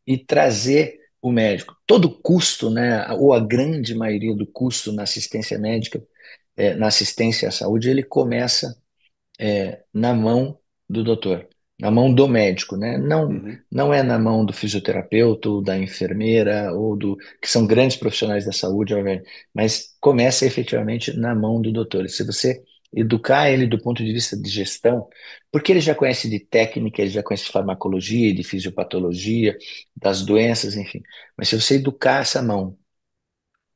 e trazer o médico. Todo o custo, né, ou a grande maioria do custo na assistência médica, na assistência à saúde, ele começa na mão do doutor, na mão do médico, né? Não, Uhum. não é na mão do fisioterapeuta ou da enfermeira ou do que são grandes profissionais da saúde, obviamente, mas começa efetivamente na mão do doutor. Se você educar ele do ponto de vista de gestão, porque ele já conhece de técnica, ele já conhece de farmacologia, de fisiopatologia, das doenças, enfim. Mas se você educar essa mão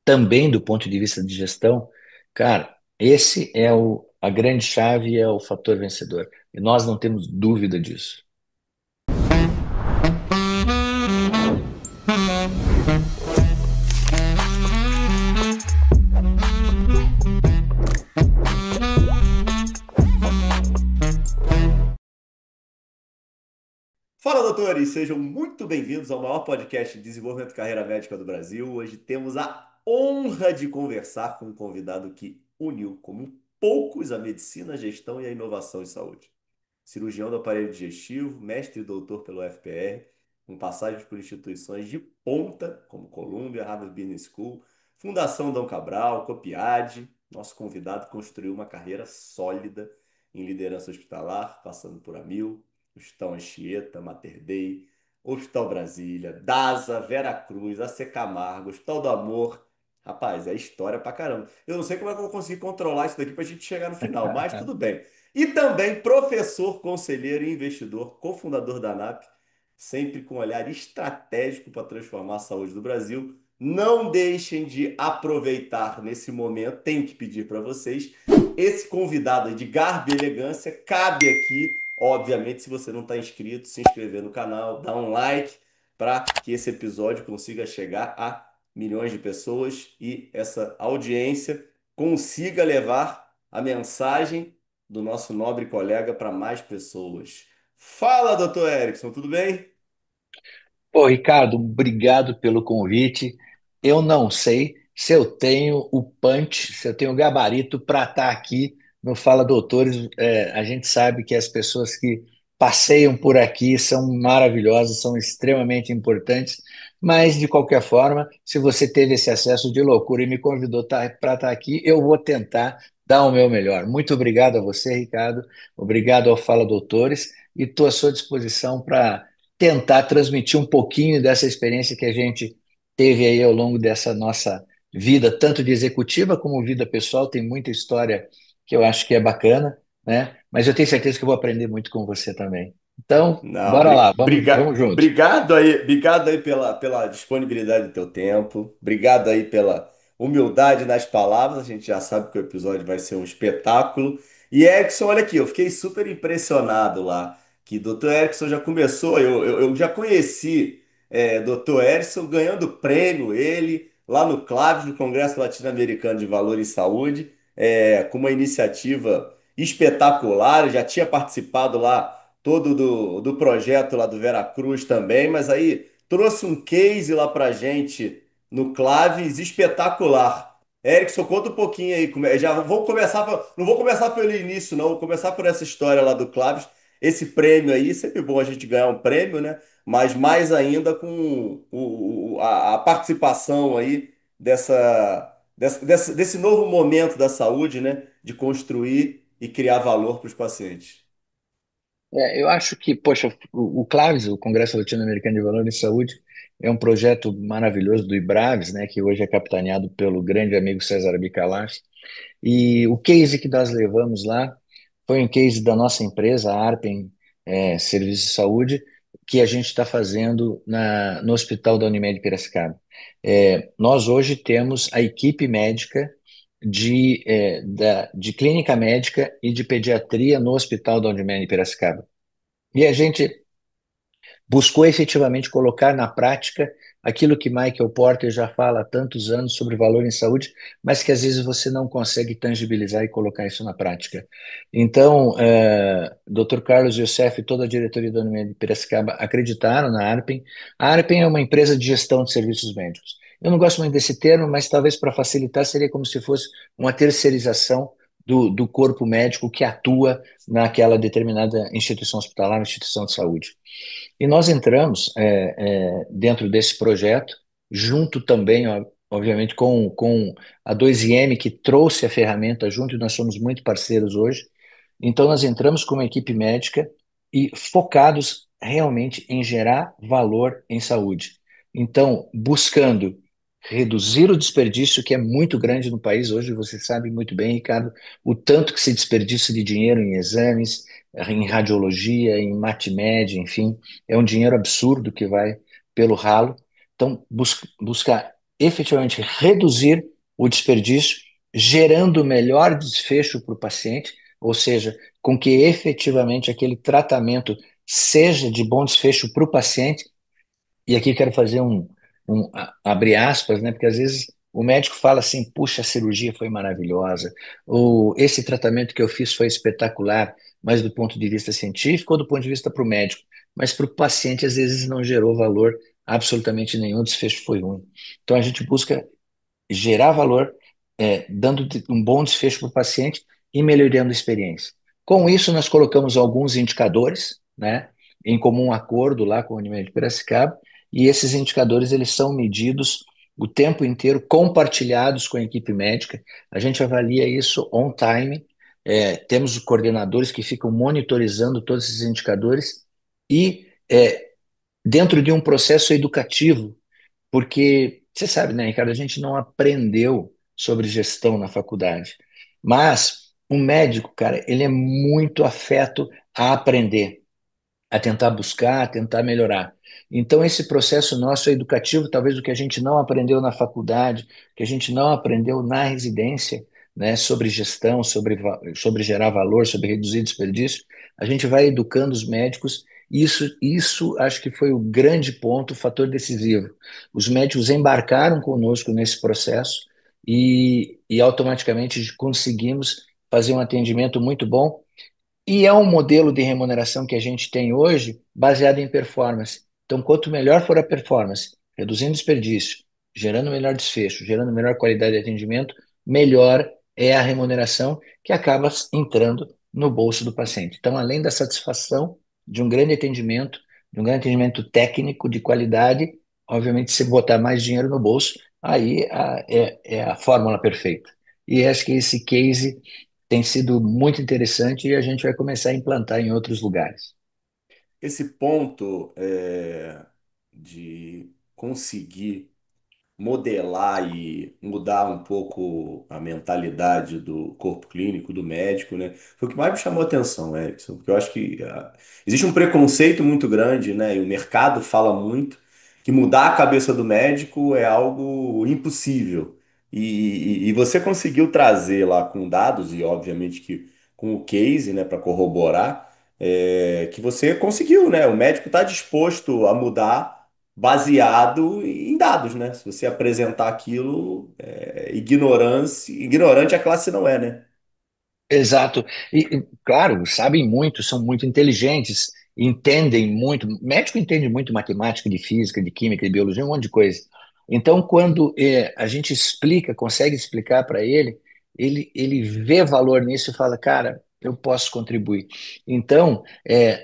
também do ponto de vista de gestão, cara, esse é a grande chave e é o fator vencedor. E nós não temos dúvida disso. Fala, doutores! Sejam muito bem-vindos ao maior podcast de desenvolvimento de carreira médica do Brasil. Hoje temos a honra de conversar com um convidado que uniu como poucos a medicina, a gestão e a inovação em saúde. Cirurgião do aparelho digestivo, mestre e doutor pelo FPR, com passagens por instituições de ponta, como Columbia, Harvard Business School, Fundação Dom Cabral, Copiade. Nosso convidado construiu uma carreira sólida em liderança hospitalar, passando por Amil, Hospital Anchieta, Mater Dei, Hospital Brasília, DASA, Vera Cruz, AC Camargo, Hospital do Amor. Rapaz, é história pra caramba. Eu não sei como é que eu vou conseguir controlar isso daqui pra gente chegar no final, mas tudo bem. E também professor, conselheiro e investidor, cofundador da ANAP, sempre com um olhar estratégico para transformar a saúde do Brasil. Não deixem de aproveitar nesse momento, tenho que pedir para vocês, esse convidado de garbo e elegância cabe aqui, obviamente, se você não está inscrito, se inscrever no canal, dar um like para que esse episódio consiga chegar a milhões de pessoas e essa audiência consiga levar a mensagem do nosso nobre colega para mais pessoas. Fala, doutor Erickson, tudo bem? Pô, Ricardo, obrigado pelo convite. Eu não sei se eu tenho o punch, se eu tenho o gabarito para estar aqui no Fala Doutores. A gente sabe que as pessoas que passeiam por aqui são maravilhosas, são extremamente importantes, mas de qualquer forma, se você teve esse acesso de loucura e me convidou para estar aqui, eu vou tentar dar o meu melhor. Muito obrigado a você, Ricardo. Obrigado ao Fala Doutores e estou à sua disposição para tentar transmitir um pouquinho dessa experiência que a gente teve aí ao longo dessa nossa vida, tanto de executiva como vida pessoal. Tem muita história que eu acho que é bacana, né? Mas eu tenho certeza que eu vou aprender muito com você também. Então, Não, bora lá, vamos junto. obrigado aí pela disponibilidade do teu tempo, obrigado aí pela humildade nas palavras, a gente já sabe que o episódio vai ser um espetáculo. E Erickson, olha aqui, eu fiquei super impressionado lá, que Dr. Erickson já começou, eu já conheci Dr. Erickson ganhando prêmio, ele, lá no CLAVES, no Congresso Latino-Americano de Valor em Saúde, com uma iniciativa espetacular, eu já tinha participado lá todo do projeto lá do Veracruz também, mas aí trouxe um case lá pra gente no Claves espetacular. Erickson, conta um pouquinho aí. Já vou começar, não vou começar pelo início, não, vou começar por essa história lá do Claves. Esse prêmio aí, sempre bom a gente ganhar um prêmio, né? Mas mais ainda com a participação aí desse novo momento da saúde, né? De construir e criar valor para os pacientes. Eu acho que, poxa, o CLAVES, o Congresso Latino-Americano de Valor em Saúde, é um projeto maravilhoso do IBRAVES, né, que hoje é capitaneado pelo grande amigo César Abicalaf. E o case que nós levamos lá foi um case da nossa empresa, a Arpen Serviço de Saúde, que a gente está fazendo no Hospital da Unimed Piracicaba. Nós hoje temos a equipe médica de clínica médica e de pediatria no Hospital da Unimed Piracicaba. E a gente buscou efetivamente colocar na prática aquilo que Michael Porter já fala há tantos anos sobre valor em saúde, mas que às vezes você não consegue tangibilizar e colocar isso na prática. Então, Dr. Carlos Youssef e toda a diretoria da Unimed de Piracicaba acreditaram na Arpen. A Arpen é uma empresa de gestão de serviços médicos. Eu não gosto muito desse termo, mas talvez para facilitar seria como se fosse uma terceirização do corpo médico que atua naquela determinada instituição hospitalar, instituição de saúde. E nós entramos dentro desse projeto, junto também, obviamente, com a 2IM, que trouxe a ferramenta junto, e nós somos muito parceiros hoje. Então, nós entramos como equipe médica e focados realmente em gerar valor em saúde. Então, buscando reduzir o desperdício, que é muito grande no país hoje, você sabe muito bem, Ricardo, o tanto que se desperdiça de dinheiro em exames, em radiologia, em matmédia, enfim, é um dinheiro absurdo que vai pelo ralo. Então, buscar efetivamente reduzir o desperdício, gerando o melhor desfecho para o paciente, ou seja, com que efetivamente aquele tratamento seja de bom desfecho para o paciente. E aqui quero fazer abre aspas, né? Porque às vezes o médico fala assim, puxa, a cirurgia foi maravilhosa, ou esse tratamento que eu fiz foi espetacular, mas do ponto de vista científico ou do ponto de vista para o médico, mas para o paciente às vezes não gerou valor absolutamente nenhum, o desfecho foi ruim. Então a gente busca gerar valor, dando um bom desfecho para o paciente e melhorando a experiência. Com isso, nós colocamos alguns indicadores, né, em comum acordo lá com a Unimed de Piracicaba, e esses indicadores eles são medidos o tempo inteiro, compartilhados com a equipe médica. A gente avalia isso on time. Temos coordenadores que ficam monitorizando todos esses indicadores e dentro de um processo educativo porque você sabe, né, Ricardo, a gente não aprendeu sobre gestão na faculdade. Mas o médico, cara, ele é muito afeto a aprender, a tentar buscar, a tentar melhorar. Então, esse processo nosso é educativo, talvez o que a gente não aprendeu na faculdade, que a gente não aprendeu na residência, né, sobre gestão, sobre gerar valor, sobre reduzir desperdício, a gente vai educando os médicos. Isso acho que foi o grande ponto, o fator decisivo. Os médicos embarcaram conosco nesse processo e automaticamente conseguimos fazer um atendimento muito bom e é um modelo de remuneração que a gente tem hoje baseado em performance. Então, quanto melhor for a performance, reduzindo desperdício, gerando melhor desfecho, gerando melhor qualidade de atendimento, melhor é a remuneração que acaba entrando no bolso do paciente. Então, além da satisfação de um grande atendimento técnico de qualidade, obviamente, se botar mais dinheiro no bolso, aí é a fórmula perfeita. E acho que esse case tem sido muito interessante e a gente vai começar a implantar em outros lugares. Esse ponto de conseguir modelar e mudar um pouco a mentalidade do corpo clínico, do médico, né? Foi o que mais me chamou a atenção, Erickson, porque eu acho que existe um preconceito muito grande, né? E o mercado fala muito que mudar a cabeça do médico é algo impossível. E você conseguiu trazer lá com dados, e obviamente que com o case, né, para corroborar, que você conseguiu, né? O médico está disposto a mudar baseado em dados, né? Se você apresentar aquilo, ignorante a classe não é, né? Exato. Claro, sabem muito, são muito inteligentes, entendem muito. Médico entende muito matemática, de física, de química, de biologia, um monte de coisa. Então, quando a gente explica, consegue explicar para ele, ele vê valor nisso e fala, cara, eu posso contribuir. Então,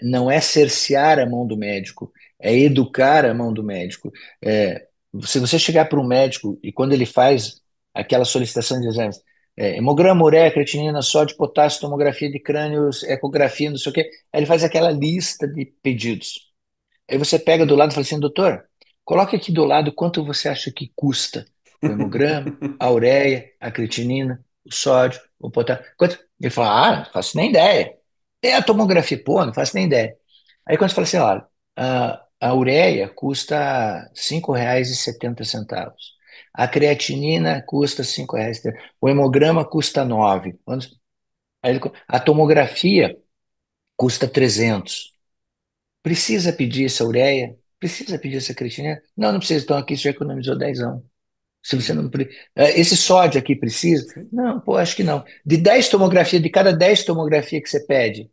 não é cercear a mão do médico, é educar a mão do médico. É, Se você chegar para um médico e quando ele faz aquela solicitação de exames, hemograma, ureia, creatinina, sódio, potássio, tomografia de crânio, ecografia, não sei o quê. Aí ele faz aquela lista de pedidos. Aí você pega do lado e fala assim, doutor, coloque aqui do lado quanto você acha que custa o hemograma, a ureia, a creatinina, o sódio, o potássio. Ele fala, não faço nem ideia. É a tomografia, pô, não faço nem ideia. Aí quando você fala assim, olha, a ureia custa R$ 5,70. A creatinina custa R$ 5. O hemograma custa 9. A tomografia custa 300. Precisa pedir essa ureia? Precisa pedir essa creatinina? Não, não precisa. Então aqui você já economizou 10. Se você não. Esse sódio aqui precisa? Sim. Não, pô, acho que não. De 10 tomografias, de cada 10 tomografias que você pede,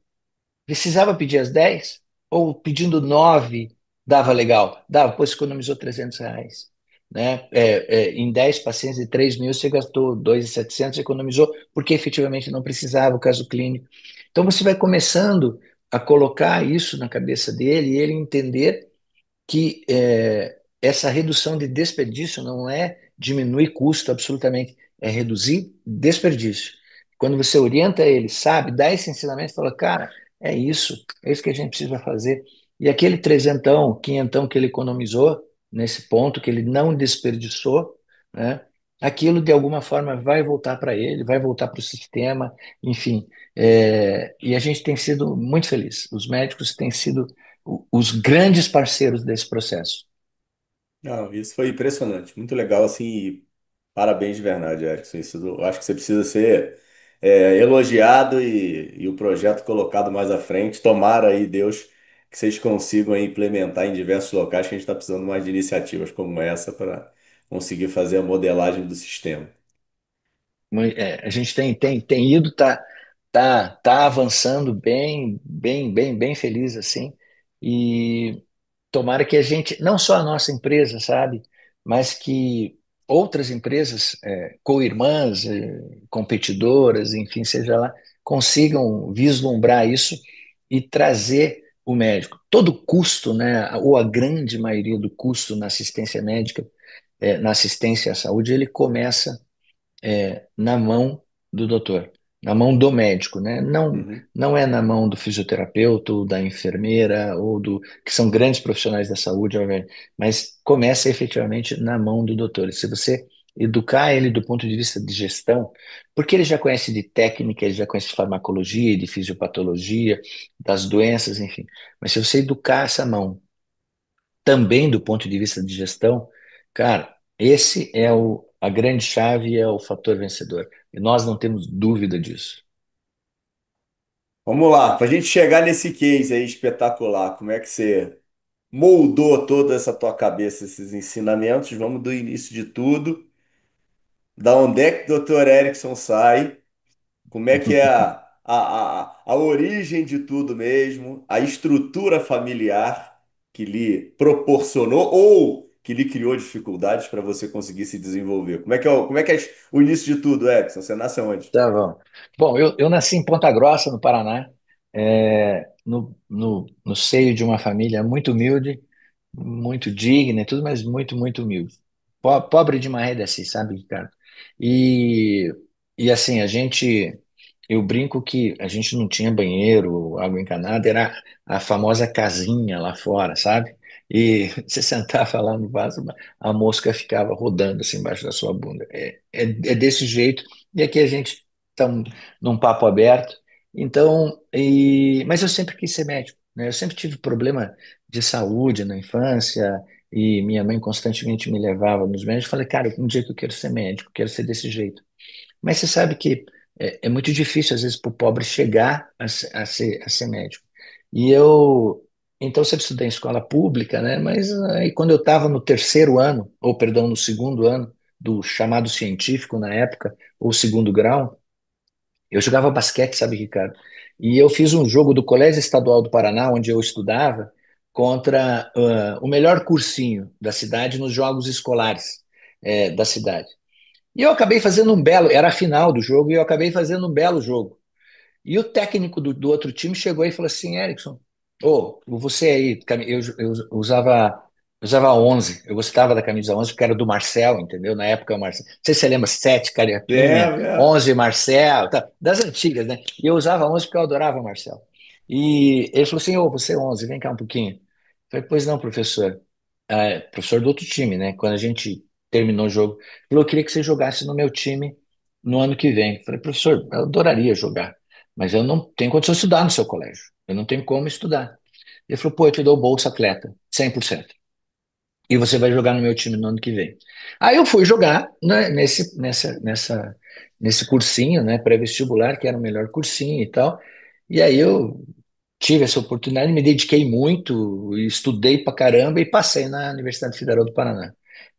precisava pedir as 10? Ou pedindo 9 dava legal? Dava, pô, você economizou R$ 300. né? Em 10 pacientes de 3 mil, você gastou 2.700, economizou, porque efetivamente não precisava o caso clínico. Então, você vai começando a colocar isso na cabeça dele e ele entender que essa redução de desperdício não é diminuir custo absolutamente, é reduzir desperdício. Quando você orienta ele, sabe, dá esse ensinamento, fala, cara, é isso que a gente precisa fazer. E aquele trezentão, quinhentão que ele economizou, nesse ponto, que ele não desperdiçou, né? Aquilo de alguma forma vai voltar para ele, vai voltar para o sistema, enfim. E a gente tem sido muito feliz. Os médicos têm sido os grandes parceiros desse processo. Não, isso foi impressionante, muito legal, assim, e parabéns de verdade, Erickson. Eu acho que você precisa ser elogiado e o projeto colocado mais à frente. Tomara aí, Deus, que vocês consigam aí implementar em diversos locais, que a gente está precisando mais de iniciativas como essa para conseguir fazer a modelagem do sistema. A gente tem ido, tá avançando bem feliz assim. E tomara que a gente, não só a nossa empresa, sabe, mas que outras empresas, co-irmãs, competidoras, enfim, seja lá, consigam vislumbrar isso e trazer o médico. Todo o custo, né, ou a grande maioria do custo na assistência médica, na assistência à saúde, ele começa na mão do doutor, na mão do médico, né? Não, Uhum. não é na mão do fisioterapeuta ou da enfermeira ou do que são grandes profissionais da saúde, obviamente, mas começa efetivamente na mão do doutor. E se você educar ele do ponto de vista de gestão, porque ele já conhece de técnica, ele já conhece de farmacologia, de fisiopatologia, das doenças, enfim. Mas se você educar essa mão também do ponto de vista de gestão, cara, esse é a grande chave, é o fator vencedor. E nós não temos dúvida disso. Vamos lá, para a gente chegar nesse case aí espetacular, como é que você moldou toda essa tua cabeça, esses ensinamentos? Vamos do início de tudo. Da onde é que o Dr. Erickson sai? Como é que é a origem de tudo mesmo? A estrutura familiar que lhe proporcionou ou que lhe criou dificuldades para você conseguir se desenvolver? Como é que é o início de tudo, Erickson? Você nasce onde? Tá bom. Bom, eu nasci em Ponta Grossa, no Paraná, no seio de uma família muito humilde, muito digna e tudo, mas muito humilde. Pobre de maré assim, sabe, Ricardo? E, e assim, eu brinco que a gente não tinha banheiro, água encanada, era a famosa casinha lá fora, sabe? E você sentava lá no vaso, a mosca ficava rodando assim embaixo da sua bunda. É desse jeito, e aqui a gente está num papo aberto. Então, mas eu sempre quis ser médico, né? Eu sempre tive problema de saúde na infância, e minha mãe constantemente me levava nos médicos. Falei, cara, um dia que eu quero ser médico, quero ser desse jeito. Mas você sabe que é muito difícil, às vezes, para o pobre chegar a ser médico. E eu, então, sempre estudei em escola pública, né? Mas aí, quando eu estava no terceiro ano, ou perdão, no segundo ano do chamado científico na época, ou segundo grau, eu jogava basquete, sabe, Ricardo? E eu fiz um jogo do Colégio Estadual do Paraná, onde eu estudava, contra o melhor cursinho da cidade nos jogos escolares da cidade. E eu acabei fazendo um belo, era a final do jogo, e eu acabei fazendo um belo jogo. E o técnico do outro time chegou e falou assim, Erickson, ô, você aí, eu usava 11, eu gostava da camisa 11 porque era do Marcel, entendeu? Na época o Marcel, não sei se você lembra, 7 É, Carioquinha, é. 11 Marcel, tá, das antigas, né? E eu usava 11 porque eu adorava o Marcel. E ele falou assim, ô, você é 11, vem cá um pouquinho. Eu falei, pois não, professor. Professor do outro time, né? Quando a gente terminou o jogo, ele falou, eu queria que você jogasse no meu time no ano que vem. Eu falei, professor, eu adoraria jogar, mas eu não tenho condição de estudar no seu colégio. Eu não tenho como estudar. Ele falou, pô, eu te dou bolsa atleta, 100%. E você vai jogar no meu time no ano que vem. Aí eu fui jogar, né, nesse cursinho, né, pré-vestibular, que era o melhor cursinho e tal. E aí eu tive essa oportunidade, me dediquei muito, estudei pra caramba e passei na Universidade Federal do Paraná,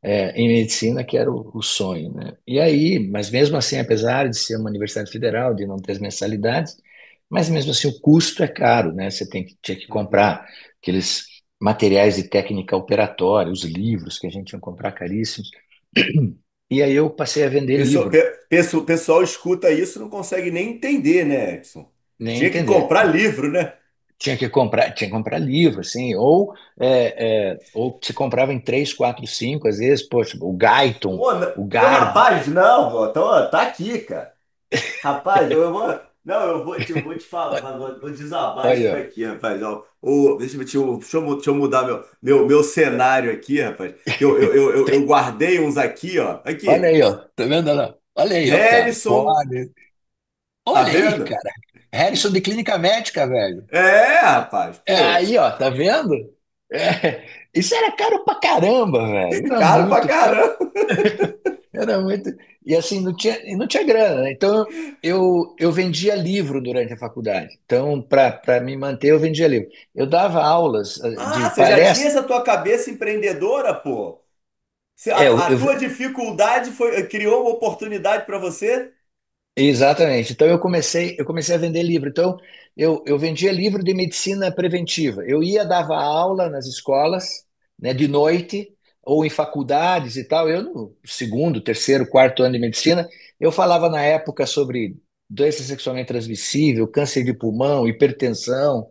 em medicina, que era o sonho, né? E aí, mas mesmo assim, apesar de ser uma universidade federal, de não ter as mensalidades, mas mesmo assim o custo é caro, né? Você tinha que Uhum. comprar aqueles. materiais de técnica operatória, os livros que a gente tinha que comprar caríssimos. E aí eu passei a vender livro, Pessoal escuta isso e não consegue nem entender, né, Edson? nem Tinha que entender. comprar livro, né? Tinha que comprar livro, assim, ou se comprava em três, quatro, cinco, às vezes, poxa, o Guyton, Pô, o Garbo, rapaz, não, pô, tá aqui, cara. Rapaz, eu vou. Não, eu vou te falar, vou desabar isso olha, aqui, rapaz. Ó, deixa eu mudar meu cenário aqui, rapaz. Que eu guardei uns aqui, ó. olha Aqui. aí, ó, tá vendo? Olha aí, ó, cara, Harrison, pode, tá olha aí, vendo? cara, Harrison de Clínica Médica, velho. É, rapaz, É, pô, aí, ó, tá vendo? Isso era caro pra caramba, velho, era caro pra muito caro. caramba. Era muito. E assim, não tinha grana, né? Então eu vendia livro durante a faculdade. Então, para me manter, eu vendia livro. Eu dava aulas de Ah, você já tinha palestra. essa tua cabeça empreendedora, pô? É, A tua dificuldade criou uma oportunidade pra você? exatamente. Então eu comecei a vender livro. Então eu vendia livro de medicina preventiva. Eu ia dava aula nas escolas, né, de noite ou em faculdades e tal. Eu no segundo, terceiro, quarto ano de medicina, eu falava na época sobre doença sexualmente transmissível, câncer de pulmão, hipertensão,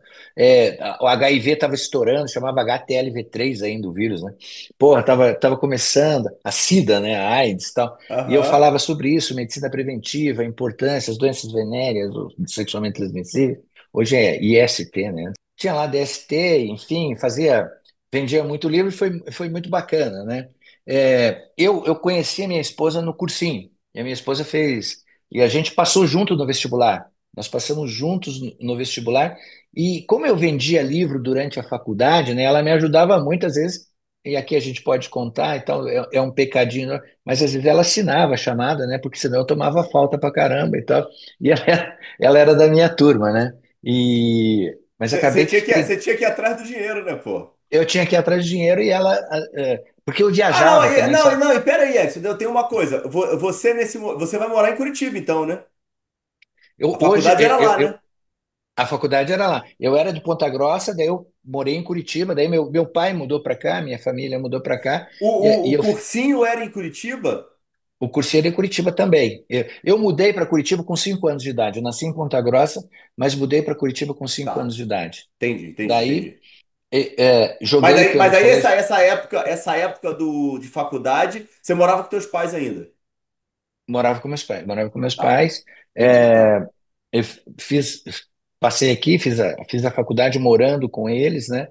o HIV estava estourando, chamava HTLV3 ainda o vírus, né? Porra, tava começando a SIDA, né, a AIDS e tal. E eu Aham. falava sobre isso, medicina preventiva, importância, as doenças venéreas, o sexualmente transmissíveis. Hoje é IST, né? Tinha lá DST, enfim, vendia muito livro e foi muito bacana, né? Eu conheci a minha esposa no cursinho, e a minha esposa e a gente passou junto no vestibular. Nós passamos juntos no vestibular, e como eu vendia livro durante a faculdade, né, ela me ajudava muitas vezes, e aqui a gente pode contar, então é um pecadinho, né? Mas às vezes ela assinava a chamada, né? Porque senão eu tomava falta pra caramba e tal. E ela era da minha turma, né? Mas acabei que Você tinha que ir atrás do dinheiro, né, pô? eu tinha que ir atrás de dinheiro e porque eu Ah, não, viajava também, sabe? não, e pera aí, Edson, eu tenho uma coisa. Você vai morar em Curitiba, então, né? A Hoje faculdade era lá, né? a faculdade era lá. Eu era de Ponta Grossa, daí eu morei em Curitiba, daí meu pai mudou para cá, minha família mudou para cá e O cursinho era em Curitiba? o curso era em Curitiba também. Eu mudei para Curitiba com 5 anos de idade. Eu nasci em Ponta Grossa, mas mudei para Curitiba com 5 anos Tá, de idade. Daí entendi. joguei Mas pelo aí colégio. essa época de faculdade, você morava com teus pais ainda? Morava com meus pais. Morava com meus Tá, pais. entendi, É, tá. eu passei aqui, fiz a faculdade morando com eles, né?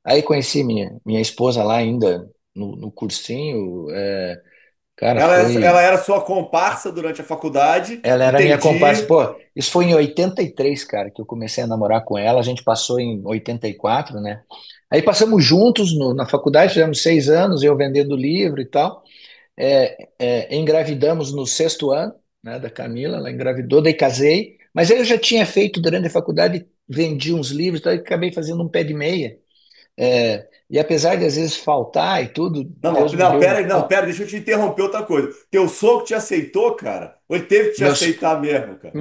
Aí conheci minha esposa lá ainda no cursinho. Cara, Ela era sua comparsa durante a faculdade, ela era minha comparsa. entendi. Pô, isso foi em 83, cara, que eu comecei a namorar com ela. A gente passou em 84, né? Aí passamos juntos na faculdade, tivemos 6 anos, eu vendendo livro e tal. Engravidamos no sexto ano, né, da Camila, ela engravidou, daí casei, mas aí eu já tinha feito durante a faculdade, vendi uns livros, daí acabei fazendo um pé de meia. E apesar de às vezes faltar e tudo, Deus me Não, deu. pera, deixa eu te interromper outra coisa. Teu sogro te aceitou, cara? Ou ele teve que te Meus, aceitar mesmo, cara?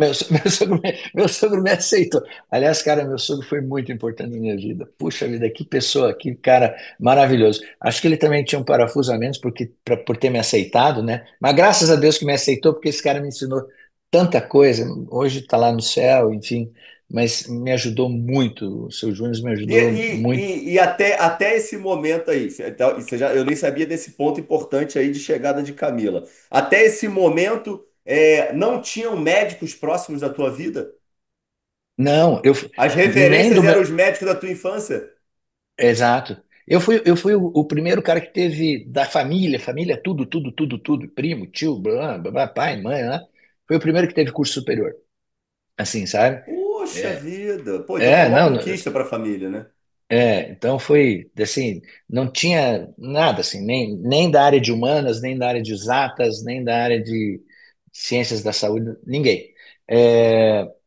meu sogro me aceitou. Aliás, cara, meu sogro foi muito importante na minha vida. Puxa vida, que pessoa, que cara maravilhoso. Acho que ele também tinha um parafuso a menos por ter me aceitado, né? Mas graças a Deus que me aceitou, porque esse cara me ensinou tanta coisa. Hoje está lá no céu, enfim. Mas me ajudou muito. O seu Júnior me ajudou muito. E até esse momento aí, então, eu nem sabia desse ponto importante aí de chegada de Camila. Até esse momento, não tinham médicos próximos da tua vida? Não, As nem referências do eram meu. os médicos da tua infância? Exato. Eu fui o primeiro cara que teve da família, tudo, tudo, tudo, tudo, primo, tio, blá, blá, blá, pai, mãe, né? Foi o primeiro que teve curso superior, assim, sabe? Poxa É, vida! Pô, então foi uma não, conquista para a família, né? então foi, assim, não tinha nada, assim, nem da área de humanas, nem da área de exatas, nem da área de ciências da saúde, ninguém.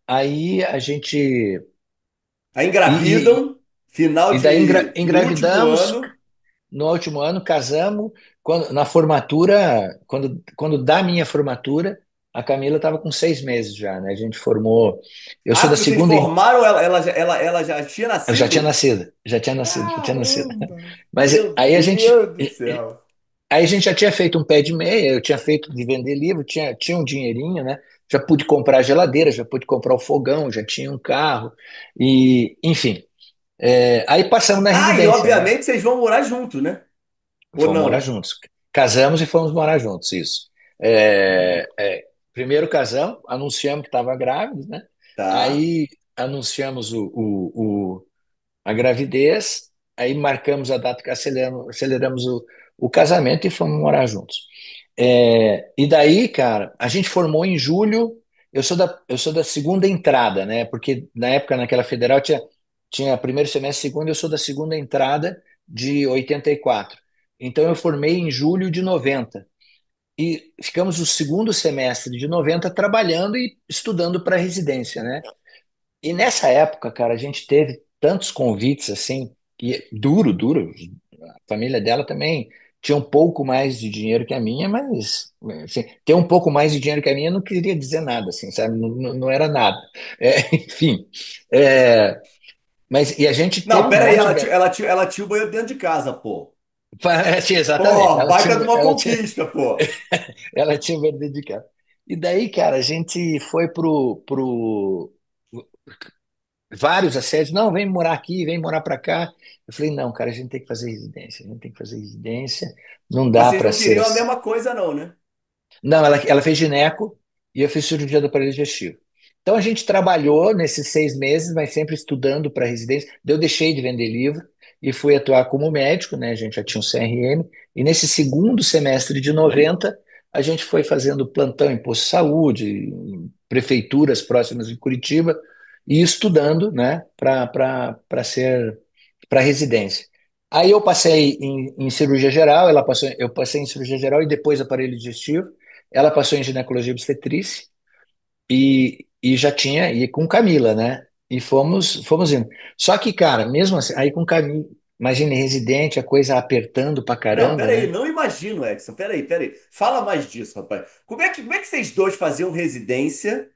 Aí a gente, Aí e, e, engravidam, final e daí de último engravidamos. ano. No último ano, casamos. Na formatura, quando da minha formatura, A Camila estava com 6 meses já, né? A gente formou. Eu Ah, sou da que vocês segunda. formaram, ela já tinha Eu já tinha nascido? nascido, já tinha nascido, já tinha nascido. Caramba! Mas Meu aí a gente, Deus do céu! aí a gente já tinha feito um pé de meia, eu tinha feito de vender livro, tinha um dinheirinho, né? Já pude comprar a geladeira, já pude comprar o fogão, já tinha um carro, e enfim. Aí passamos na Ah, e residência, né? obviamente vocês vão morar junto, né? Ou Fomos morar não? juntos. Casamos e fomos morar juntos, isso. É, é, primeiro casamos, anunciamos que estava grávido, né? Tá. Aí anunciamos a gravidez, aí marcamos a data que aceleramos o casamento e fomos morar juntos. E daí, cara, a gente formou em julho. Eu sou da segunda entrada, né? Porque na época, naquela federal, tinha primeiro semestre, segundo, eu sou da segunda entrada de 84. Então, eu formei em julho de 90. E ficamos o segundo semestre de 90 trabalhando e estudando para residência, né? E nessa época, cara, a gente teve tantos convites assim, e duro, duro. A família dela também tinha um pouco mais de dinheiro que a minha, mas assim, ter um pouco mais de dinheiro que a minha não queria dizer nada, assim, sabe? Não, não era nada. Enfim, é, mas e a gente Não, teve um pera aí, monte de. ela tinha o banheiro dentro de casa, pô. Sim, exatamente. Pô, baita de uma conquista, pô. Ela tinha medo de casa. E daí, cara, a gente foi pro vários assédios, não, vem morar aqui, vem morar para cá. Eu falei, não, cara, a gente tem que fazer residência, a gente tem que fazer residência, não Mas dá vocês para não ser queriam a assim. mesma coisa, não, né? Não, ela fez gineco e eu fiz cirurgia do aparelho digestivo. Então a gente trabalhou nesses 6 meses, mas sempre estudando para residência. Daí eu deixei de vender livro e fui atuar como médico, né? A gente já tinha um CRM. E nesse segundo semestre de 90, a gente foi fazendo plantão em posto de saúde, em prefeituras próximas de Curitiba, e estudando, né, para ser para residência. Aí eu passei em cirurgia geral, eu passei em cirurgia geral e depois aparelho digestivo. Ela passou em ginecologia e obstetrícia e já tinha, e com Camila, né? E fomos indo. Só que, cara, mesmo assim, aí com Camila, imagine residente, a coisa apertando pra Não, caramba, pera aí, né? não imagino, Edson. Pera aí. Fala mais disso, rapaz. Como é que vocês dois faziam residência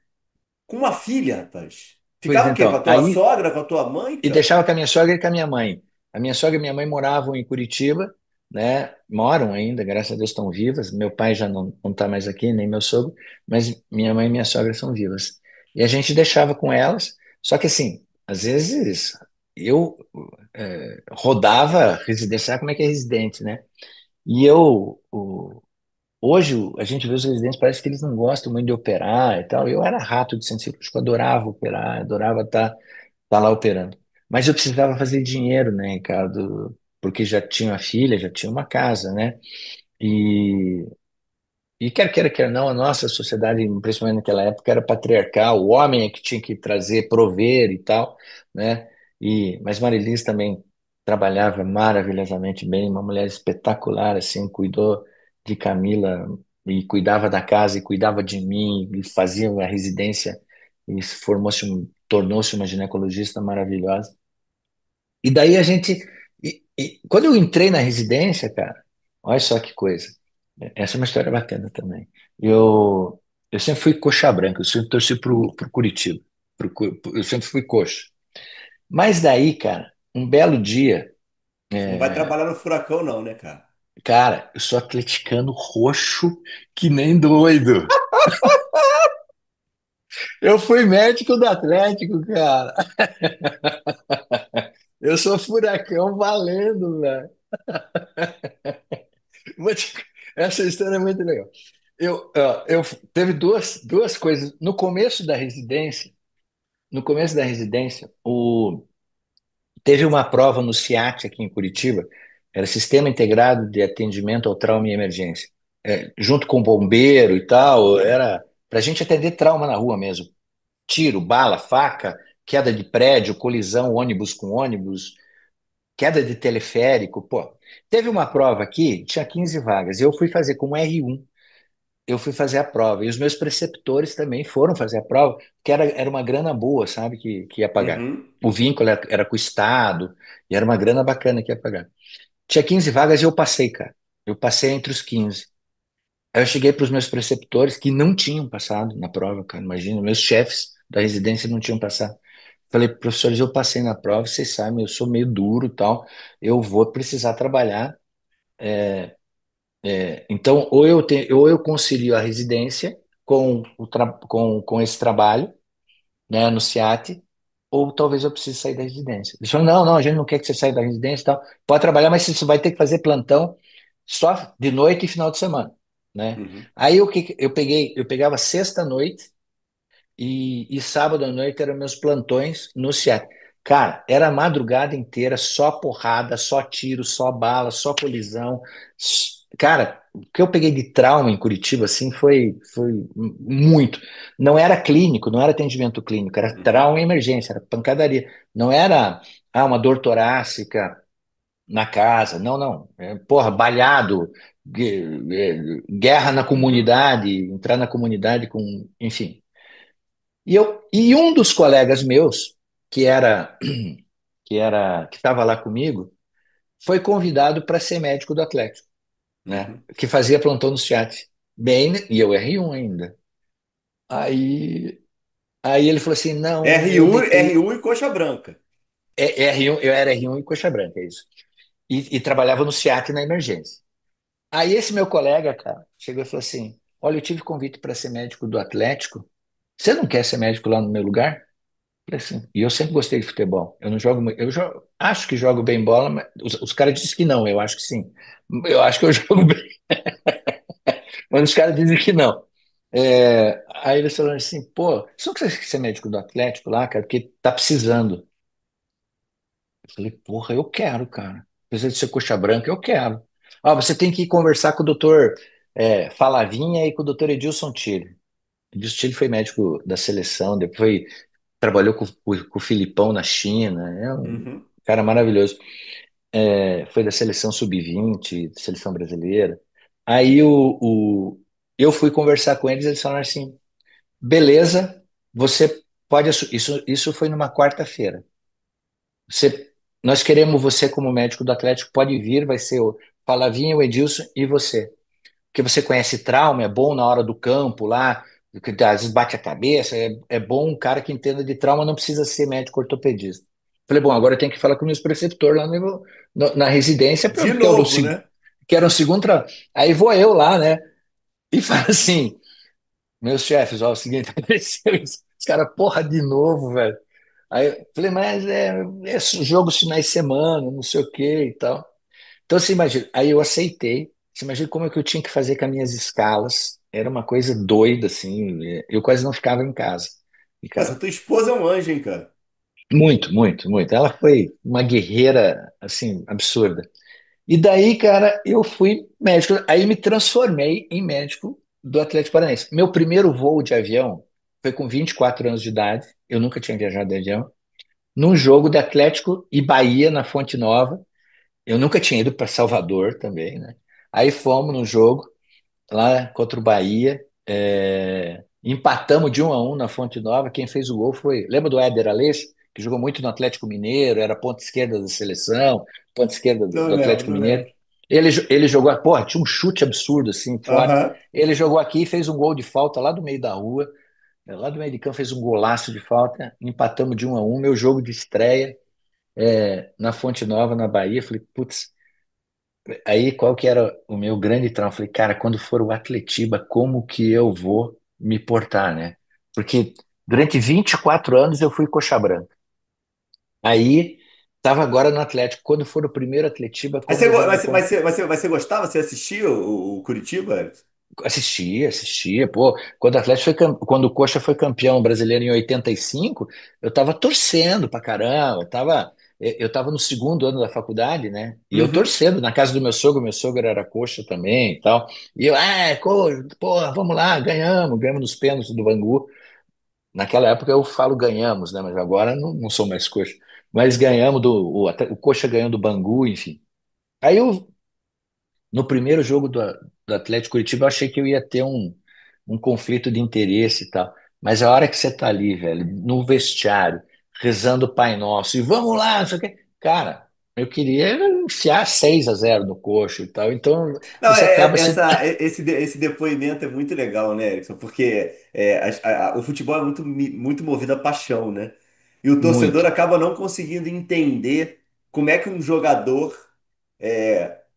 com uma filha, rapaz? Pois Ficava o quê? Com a então, tua aí sogra, com a tua mãe, e cara? deixava com a minha sogra e com a minha mãe. A minha sogra e minha mãe moravam em Curitiba, né? Moram ainda, graças a Deus estão vivas. Meu pai já não está mais aqui, nem meu sogro, mas minha mãe e minha sogra são vivas. E a gente deixava com elas, só que assim, às vezes eu rodava residência, sabe como é que é residente, né? E hoje a gente vê os residentes, parece que eles não gostam muito de operar e tal. Eu era rato de centro cirúrgico, adorava operar, adorava estar lá operando. Mas eu precisava fazer dinheiro, né, Ricardo? Porque já tinha uma filha, já tinha uma casa, né? E, e quer queira, quer não, a nossa sociedade, principalmente naquela época, era patriarcal. O homem é que tinha que trazer, prover e tal, né? Mas Marilis também trabalhava maravilhosamente bem, uma mulher espetacular, assim, cuidou de Camila e cuidava da casa e cuidava de mim e fazia a residência e tornou-se uma ginecologista maravilhosa. E daí a gente. Quando eu entrei na residência, cara, olha só que coisa. Essa é uma história bacana também. Eu sempre fui coxa branca, eu sempre torci pro Curitiba. Eu sempre fui coxa. Mas daí, cara, um belo dia, Você não vai trabalhar no furacão, não, né, cara? cara, eu sou atleticano roxo que nem doido. Eu fui médico do Atlético, cara. Eu sou furacão valendo, velho. Vou te- Essa história é muito legal. Eu teve duas coisas. No começo da residência, teve uma prova no SIAT aqui em Curitiba, era Sistema Integrado de Atendimento ao Trauma e Emergência. Junto com o bombeiro e tal, era para a gente atender trauma na rua mesmo. Tiro, bala, faca, queda de prédio, colisão, ônibus com ônibus, queda de teleférico. Pô, teve uma prova aqui, tinha 15 vagas. Eu fui fazer como R1. Eu fui fazer a prova. E os meus preceptores também foram fazer a prova, que era uma grana boa, sabe, que ia pagar. Uhum. O vínculo era com o Estado, e era uma grana bacana que ia pagar. Tinha 15 vagas e eu passei, cara. Eu passei entre os 15. Aí eu cheguei para os meus preceptores que não tinham passado na prova, cara. Imagina, meus chefes da residência não tinham passado. Falei, professores, eu passei na prova, vocês sabem, eu sou meio duro e tal, eu vou precisar trabalhar. Então, ou eu concilio a residência com esse trabalho, né, no SEAT, ou talvez eu precise sair da residência. Eles falaram, não, não, a gente não quer que você saia da residência e tal. Pode trabalhar, mas você vai ter que fazer plantão só de noite e final de semana, né? Uhum, Aí eu pegava sexta noite e sábado à noite eram meus plantões no SEAT. Cara, era a madrugada inteira, só porrada, só tiro, só bala, só colisão. Cara, o que eu peguei de trauma em Curitiba, assim, foi muito. Não era clínico, não era atendimento clínico, era uhum, trauma e emergência, era pancadaria. Não era, uma dor torácica na casa, não, não. Porra, balhado, guerra na uhum, comunidade, entrar na comunidade com, enfim. E um dos colegas meus, que era que estava lá comigo, foi convidado para ser médico do Atlético, né? uhum. Que fazia plantão no SEAT. Bem, e eu R1 ainda. Aí, aí ele falou assim: "Não, eu R1, detei R1 e coxa branca. R1, eu era R1 e coxa branca, é isso. E trabalhava no SEAT na emergência. Aí esse meu colega, cara, chegou e falou assim: "Olha, eu tive convite para ser médico do Atlético. Você não quer ser médico lá no meu lugar?" Falei assim, e eu sempre gostei de futebol. Eu não jogo, acho que jogo bem bola, mas os caras dizem que não, eu acho que sim. Eu acho que eu jogo bem, mas os caras dizem que não. Aí eles falaram assim, pô, você não quer ser médico do Atlético lá, cara, porque tá precisando. Eu falei, porra, eu quero, cara. Precisa de ser coxa branca, eu quero. Ah, você tem que ir conversar com o doutor Falavinha e com o doutor Edilson Tille. Edilson Tille foi médico da seleção, depois trabalhou com o Filipão na China, é um Uhum. cara maravilhoso. Foi da seleção sub-20, seleção brasileira. Aí eu fui conversar com eles falaram assim: beleza, você pode. Isso foi numa quarta-feira. Você, nós queremos você como médico do Atlético, pode vir, vai ser o Falavinha, o Edilson e você. Porque você conhece trauma, é bom na hora do campo lá, que às vezes bate a cabeça, é bom um cara que entenda de trauma, não precisa ser médico ortopedista. Falei, bom, agora eu tenho que falar com meus preceptores lá na residência, De porque novo, né? que era o segundo trabalho. Aí vou eu lá, né, e falo assim, meus chefes, ó, é o seguinte, aconteceu isso. Os caras, porra, de novo, velho. Aí eu falei, mas é jogo finais de semana, não sei o que e tal. Então, você imagina, aí eu aceitei. Você imagina como é que eu tinha que fazer com as minhas escalas. Era uma coisa doida, assim. Eu quase não ficava em casa. Mas a Ficava. tua esposa é um anjo, hein, cara? Muito, muito, muito. Ela foi uma guerreira, assim, absurda. E daí, cara, eu fui médico. Aí me transformei em médico do Atlético Paranaense. Meu primeiro voo de avião foi com 24 anos de idade. Eu nunca tinha viajado de avião. Num jogo de Atlético e Bahia, na Fonte Nova. Eu nunca tinha ido para Salvador também, né? Aí fomos no jogo lá contra o Bahia, empatamos de 1-1 na Fonte Nova. Quem fez o gol foi, lembra do Éder Aleixo, que jogou muito no Atlético Mineiro, era ponta esquerda da seleção, ponta esquerda Não do lembro, Atlético não Mineiro. lembro. Ele jogou, porra, tinha um chute absurdo assim, forte. Aham. Ele jogou aqui e fez um gol de falta lá do meio da rua, lá do meio de campo fez um golaço de falta, empatamos de 1-1, meu jogo de estreia na Fonte Nova, na Bahia. Falei, putz, aí, qual que era o meu grande trauma? Eu falei, cara, quando for o Atletiba, como que eu vou me portar, né? Porque durante 24 anos eu fui coxa branca. Aí, estava agora no Atlético. Quando for o primeiro Atletiba, Aí como eu vou me você gostava? Você assistia o Curitiba? assistia, pô. Quando o Atlético quando o Coxa foi campeão brasileiro em 85, eu tava torcendo pra caramba. Eu tava no segundo ano da faculdade, né? E eu Uhum. torcendo na casa do meu sogro era Coxa também e tal. E eu, porra, vamos lá, ganhamos nos pênaltis do Bangu. Naquela época eu falo ganhamos, né? Mas agora não sou mais Coxa. Mas ganhamos o Coxa ganhou do Bangu, enfim. Aí eu no primeiro jogo do Atlético Curitiba, eu achei que eu ia ter um conflito de interesse e tal. Mas a hora que você tá ali, velho, no vestiário, rezando o Pai Nosso, e vamos lá, não sei o quê. Cara, eu queria enfiar 6-0 no coxo e tal. Então, Não, você acaba se. esse depoimento é muito legal, né, Erickson? Porque o futebol é muito movido à paixão, né? E o torcedor Muito. acaba não conseguindo entender como é que um jogador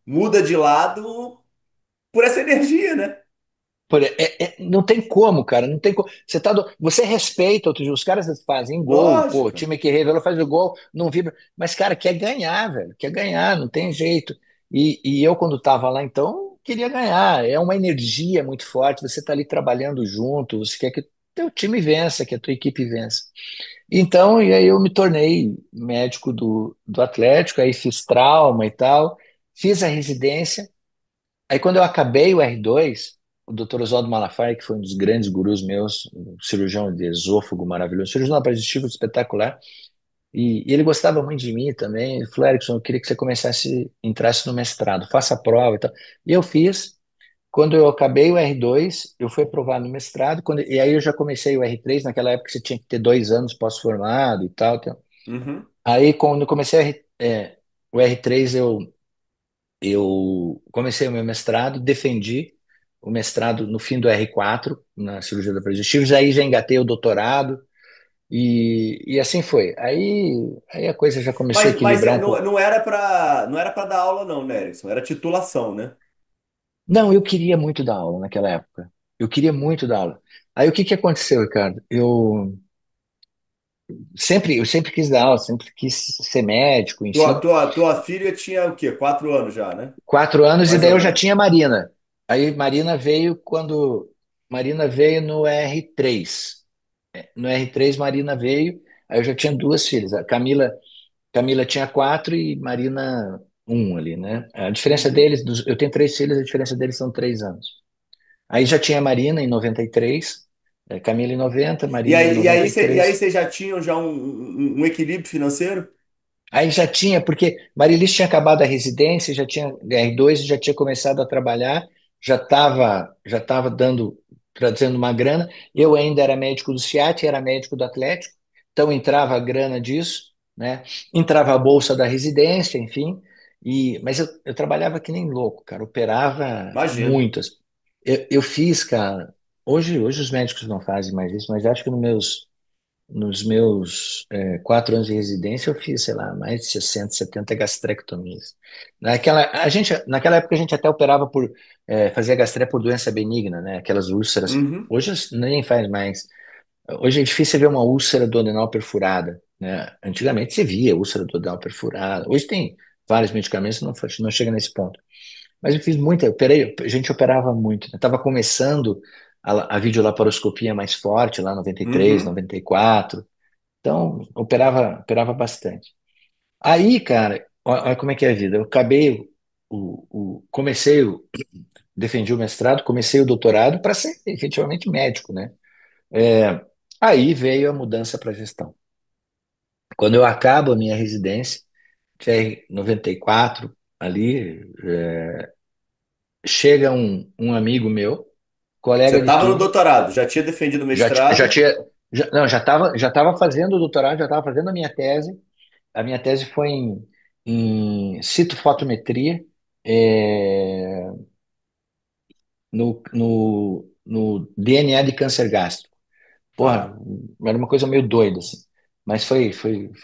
muda de lado por essa energia, né? Não tem como, cara. Não tem como. Você respeita outros. Os caras fazem gol, pô, o Lógico. time que revelou faz o gol, não vibra. Mas, cara, quer ganhar, velho. Quer ganhar, não tem jeito. E eu, quando tava lá, então, queria ganhar. É uma energia muito forte. Você tá ali trabalhando junto, você quer que teu time vença, que a tua equipe vença. Então, e aí eu me tornei médico do Atlético, aí fiz trauma e tal, fiz a residência. Aí quando eu acabei o R2, o Dr. Oswaldo Malafaia, que foi um dos grandes gurus meus, um cirurgião de esôfago maravilhoso, cirurgião digestivo espetacular, e ele gostava muito de mim também. Ele falou: Erickson, eu queria que você entrasse no mestrado, faça a prova e tal. E eu fiz. Quando eu acabei o R2, eu fui aprovado no mestrado, e aí eu já comecei o R3. Naquela época você tinha que ter 2 anos pós-formado e tal. Então. Uhum. Aí quando eu comecei o R3, eu comecei o meu mestrado, defendi o mestrado no fim do R4, na cirurgia da digestiva, aí já engatei o doutorado, e assim foi. Aí a coisa já começou a Mas equilibrar um não, pouco. não era para dar aula, não, né, Erickson? Era titulação, né? Não, eu queria muito dar aula naquela época. Eu queria muito dar aula. Aí o que que aconteceu, Ricardo? Eu sempre quis dar aula, sempre quis ser médico, Tua, enfim. tua, tua filha tinha o quê? 4 anos já, né? 4 anos, e Mais daí ou eu já menos. tinha Marina. Aí Marina veio no R3. No R3, Marina veio, aí eu já tinha duas filhas. Camila tinha 4 e Marina ali, né? A diferença Uhum. deles, eu tenho 3 filhas, a diferença deles são 3 anos. Aí já tinha Marina em 93, Camila em 90, E Marina em aí, e aí, noventa e cê- e aí três. vocês já tinham já um equilíbrio financeiro? Aí já tinha, porque Marilis tinha acabado a residência, já tinha R2, já tinha começado a trabalhar, já tava trazendo uma grana. Eu ainda era médico do SIAT, era médico do Atlético, então entrava a grana disso, né? Entrava a bolsa da residência, enfim. Mas eu trabalhava que nem louco, cara, operava Imagino. muitas. Eu fiz, cara. Hoje os médicos não fazem mais isso, mas acho que nos meus 4 anos de residência, eu fiz, sei lá, mais de 60, 70 gastrectomias. Naquela época, a gente até operava fazia gastrectomia por doença benigna, né? Aquelas úlceras. Uhum, Hoje nem faz mais. Hoje é difícil ver uma úlcera duodenal perfurada, né? Antigamente você via úlcera duodenal perfurada. Hoje tem vários medicamentos, não chega nesse ponto. Mas eu fiz muita, a gente operava muito, né? Tava começando a videolaparoscopia mais forte, lá 93, uhum. 94. Então, operava bastante. Aí, cara, olha como é que é a vida. Eu acabei, defendi o mestrado, comecei o doutorado para ser efetivamente médico, né? É, Aí veio a mudança para gestão. Quando eu acabo a minha residência, que é em 94, ali, chega um amigo meu, Você colega de estava no turma, doutorado, já tinha defendido o já mestrado. tinha, não, já estava fazendo o doutorado, já estava fazendo a minha tese. A minha tese foi em citofotometria, é, no DNA de câncer gástrico. Porra, Tá. era uma coisa meio doida, assim. Mas foi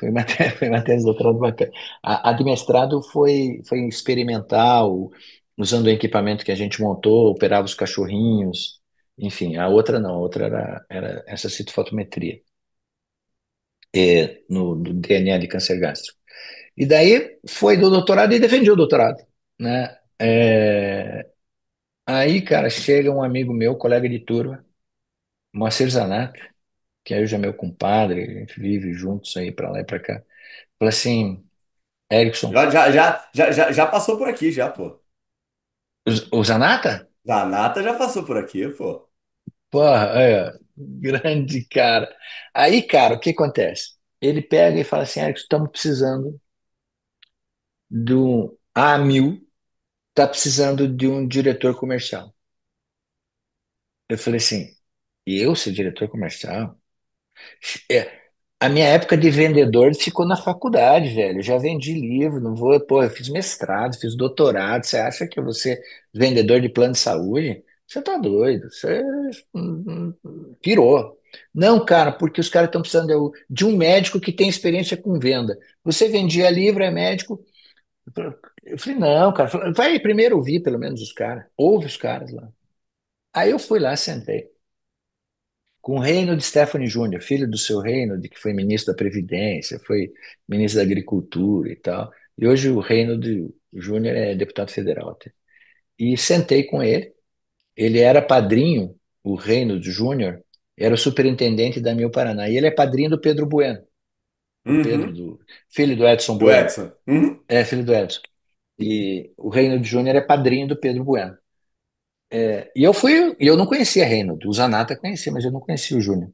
uma, foi uma tese de doutorado bacana. A de mestrado foi experimental, usando o equipamento que a gente montou, operava os cachorrinhos. Enfim, a outra não, a outra era essa citofotometria, no DNA de câncer gástrico. E daí foi do doutorado e defendi o doutorado, né? Aí, cara, chega um amigo meu, colega de turma, Moacir Zanata, que aí já é meu compadre, a gente vive juntos aí pra lá e pra cá. Fala assim, Erickson, Já passou por aqui, já, pô. o Zanata? Zanata já passou por aqui, pô. Porra, grande cara. Aí, cara, o que acontece? Ele pega e fala assim, Erickson, estamos precisando a Amil está precisando de um diretor comercial. Eu falei assim, e eu ser diretor comercial? A minha época de vendedor ficou na faculdade, velho. Eu já vendi livro, não vou, pô, eu fiz mestrado, fiz doutorado. Você acha que eu vou ser vendedor de plano de saúde? Você tá doido, você pirou. Não, cara, porque os caras estão precisando de um médico que tem experiência com venda. Você vendia livro, é médico. Eu falei, não, cara, vai primeiro ouvir pelo menos os caras, ouve os caras lá. Aí eu fui lá, sentei com o Reino de Stephanie Júnior, filho do seu Reino, de que foi ministro da Previdência, foi ministro da Agricultura e tal. E hoje o Reino de Júnior é deputado federal até. E sentei com ele. Ele era padrinho, o Reino de Júnior, era o superintendente da Mil Paraná. E ele é padrinho do Pedro Bueno, o Pedro, Uhum. filho do Edson Do Bueno. Edson. Uhum. É, filho do Edson. E o Reino de Júnior é padrinho do Pedro Bueno. E eu fui, e eu não conhecia Reino, o Zanata conhecia, mas eu não conhecia o Júnior.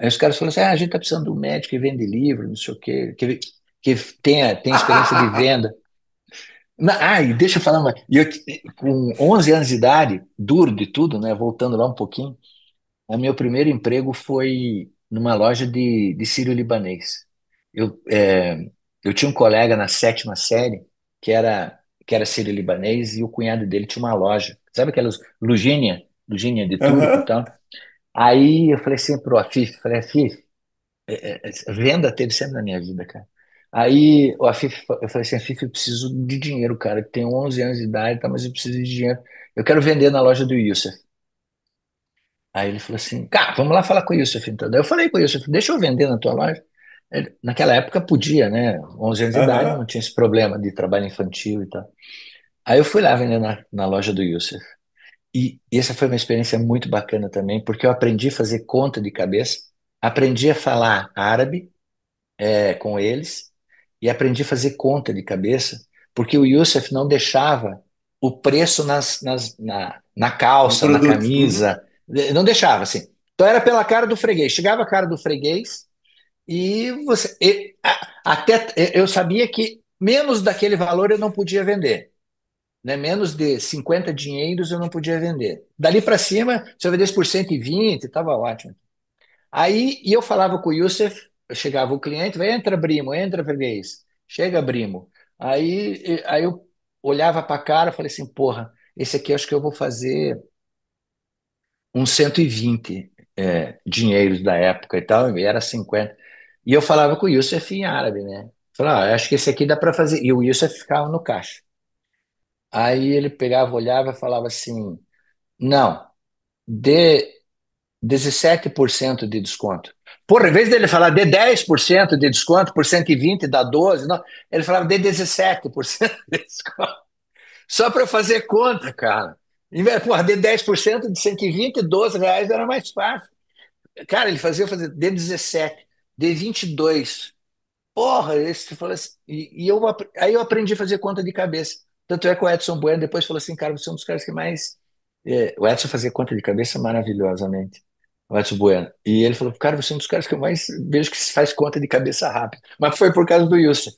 Aí os caras falaram assim: a gente tá precisando de um médico que vende livro, não sei o quê, que tem experiência de venda. E deixa eu falar uma. E eu, com 11 anos de idade, duro de tudo, né? Voltando lá um pouquinho, o meu primeiro emprego foi numa loja de sírio-libanês. Eu tinha um colega na sétima série que era sírio-libanês e o cunhado dele tinha uma loja. Sabe aquelas lojinha de turco e Aham. tal? Aí eu falei assim pro Afif, falei, Afif, venda teve sempre na minha vida, cara. Aí o Afif, eu falei assim, Afif, eu preciso de dinheiro, cara. Eu tenho 11 anos de idade, tá, mas eu preciso de dinheiro. Eu quero vender na loja do Youssef. Aí ele falou assim, cara, vamos lá falar com o Youssef, então. Daí eu falei com o Youssef, deixa eu vender na tua loja. Naquela época podia, né? 11 anos de idade, não Aham. tinha esse problema de trabalho infantil e tal. Aí eu fui lá vender na loja do Youssef. E essa foi uma experiência muito bacana também, porque eu aprendi a fazer conta de cabeça, aprendi a falar árabe, com eles e aprendi a fazer conta de cabeça, porque o Youssef não deixava o preço na No calça, na produto. Uhum. camisa, não deixava assim. Então era pela cara do freguês. Chegava a cara do freguês e até eu sabia que menos daquele valor eu não podia vender. Né? Menos de 50 dinheiros eu não podia vender. Dali para cima, se eu vendesse por 120, estava ótimo. Aí, e eu falava com o Youssef, chegava o cliente, vai, entra, Brimo, entra, freguês, chega, Brimo. Aí eu olhava para a cara e falei assim, porra, esse aqui eu acho que eu vou fazer uns 120 dinheiros da época e tal, e era 50. E eu falava com o Youssef em árabe, né? Falava, acho que esse aqui dá para fazer. E o Youssef ficava no caixa. Aí ele pegava, olhava e falava assim, não, dê 17% de desconto. Porra, em vez dele falar de 10% de desconto por 120 dá 12, não, ele falava de 17% de desconto. Só para fazer conta, cara. Porra, de 10% de 120, R$ 12 era mais fácil. Cara, ele fazia de 17, de 22. Porra, esse falou assim, aí eu aprendi a fazer conta de cabeça. Tanto é que o Edson Bueno depois falou assim, cara, você é um dos caras que mais. O Edson fazia conta de cabeça maravilhosamente. O Edson Bueno. E ele falou, cara, você é um dos caras que eu mais vejo que se faz conta de cabeça rápido. Mas foi por causa do Wilson.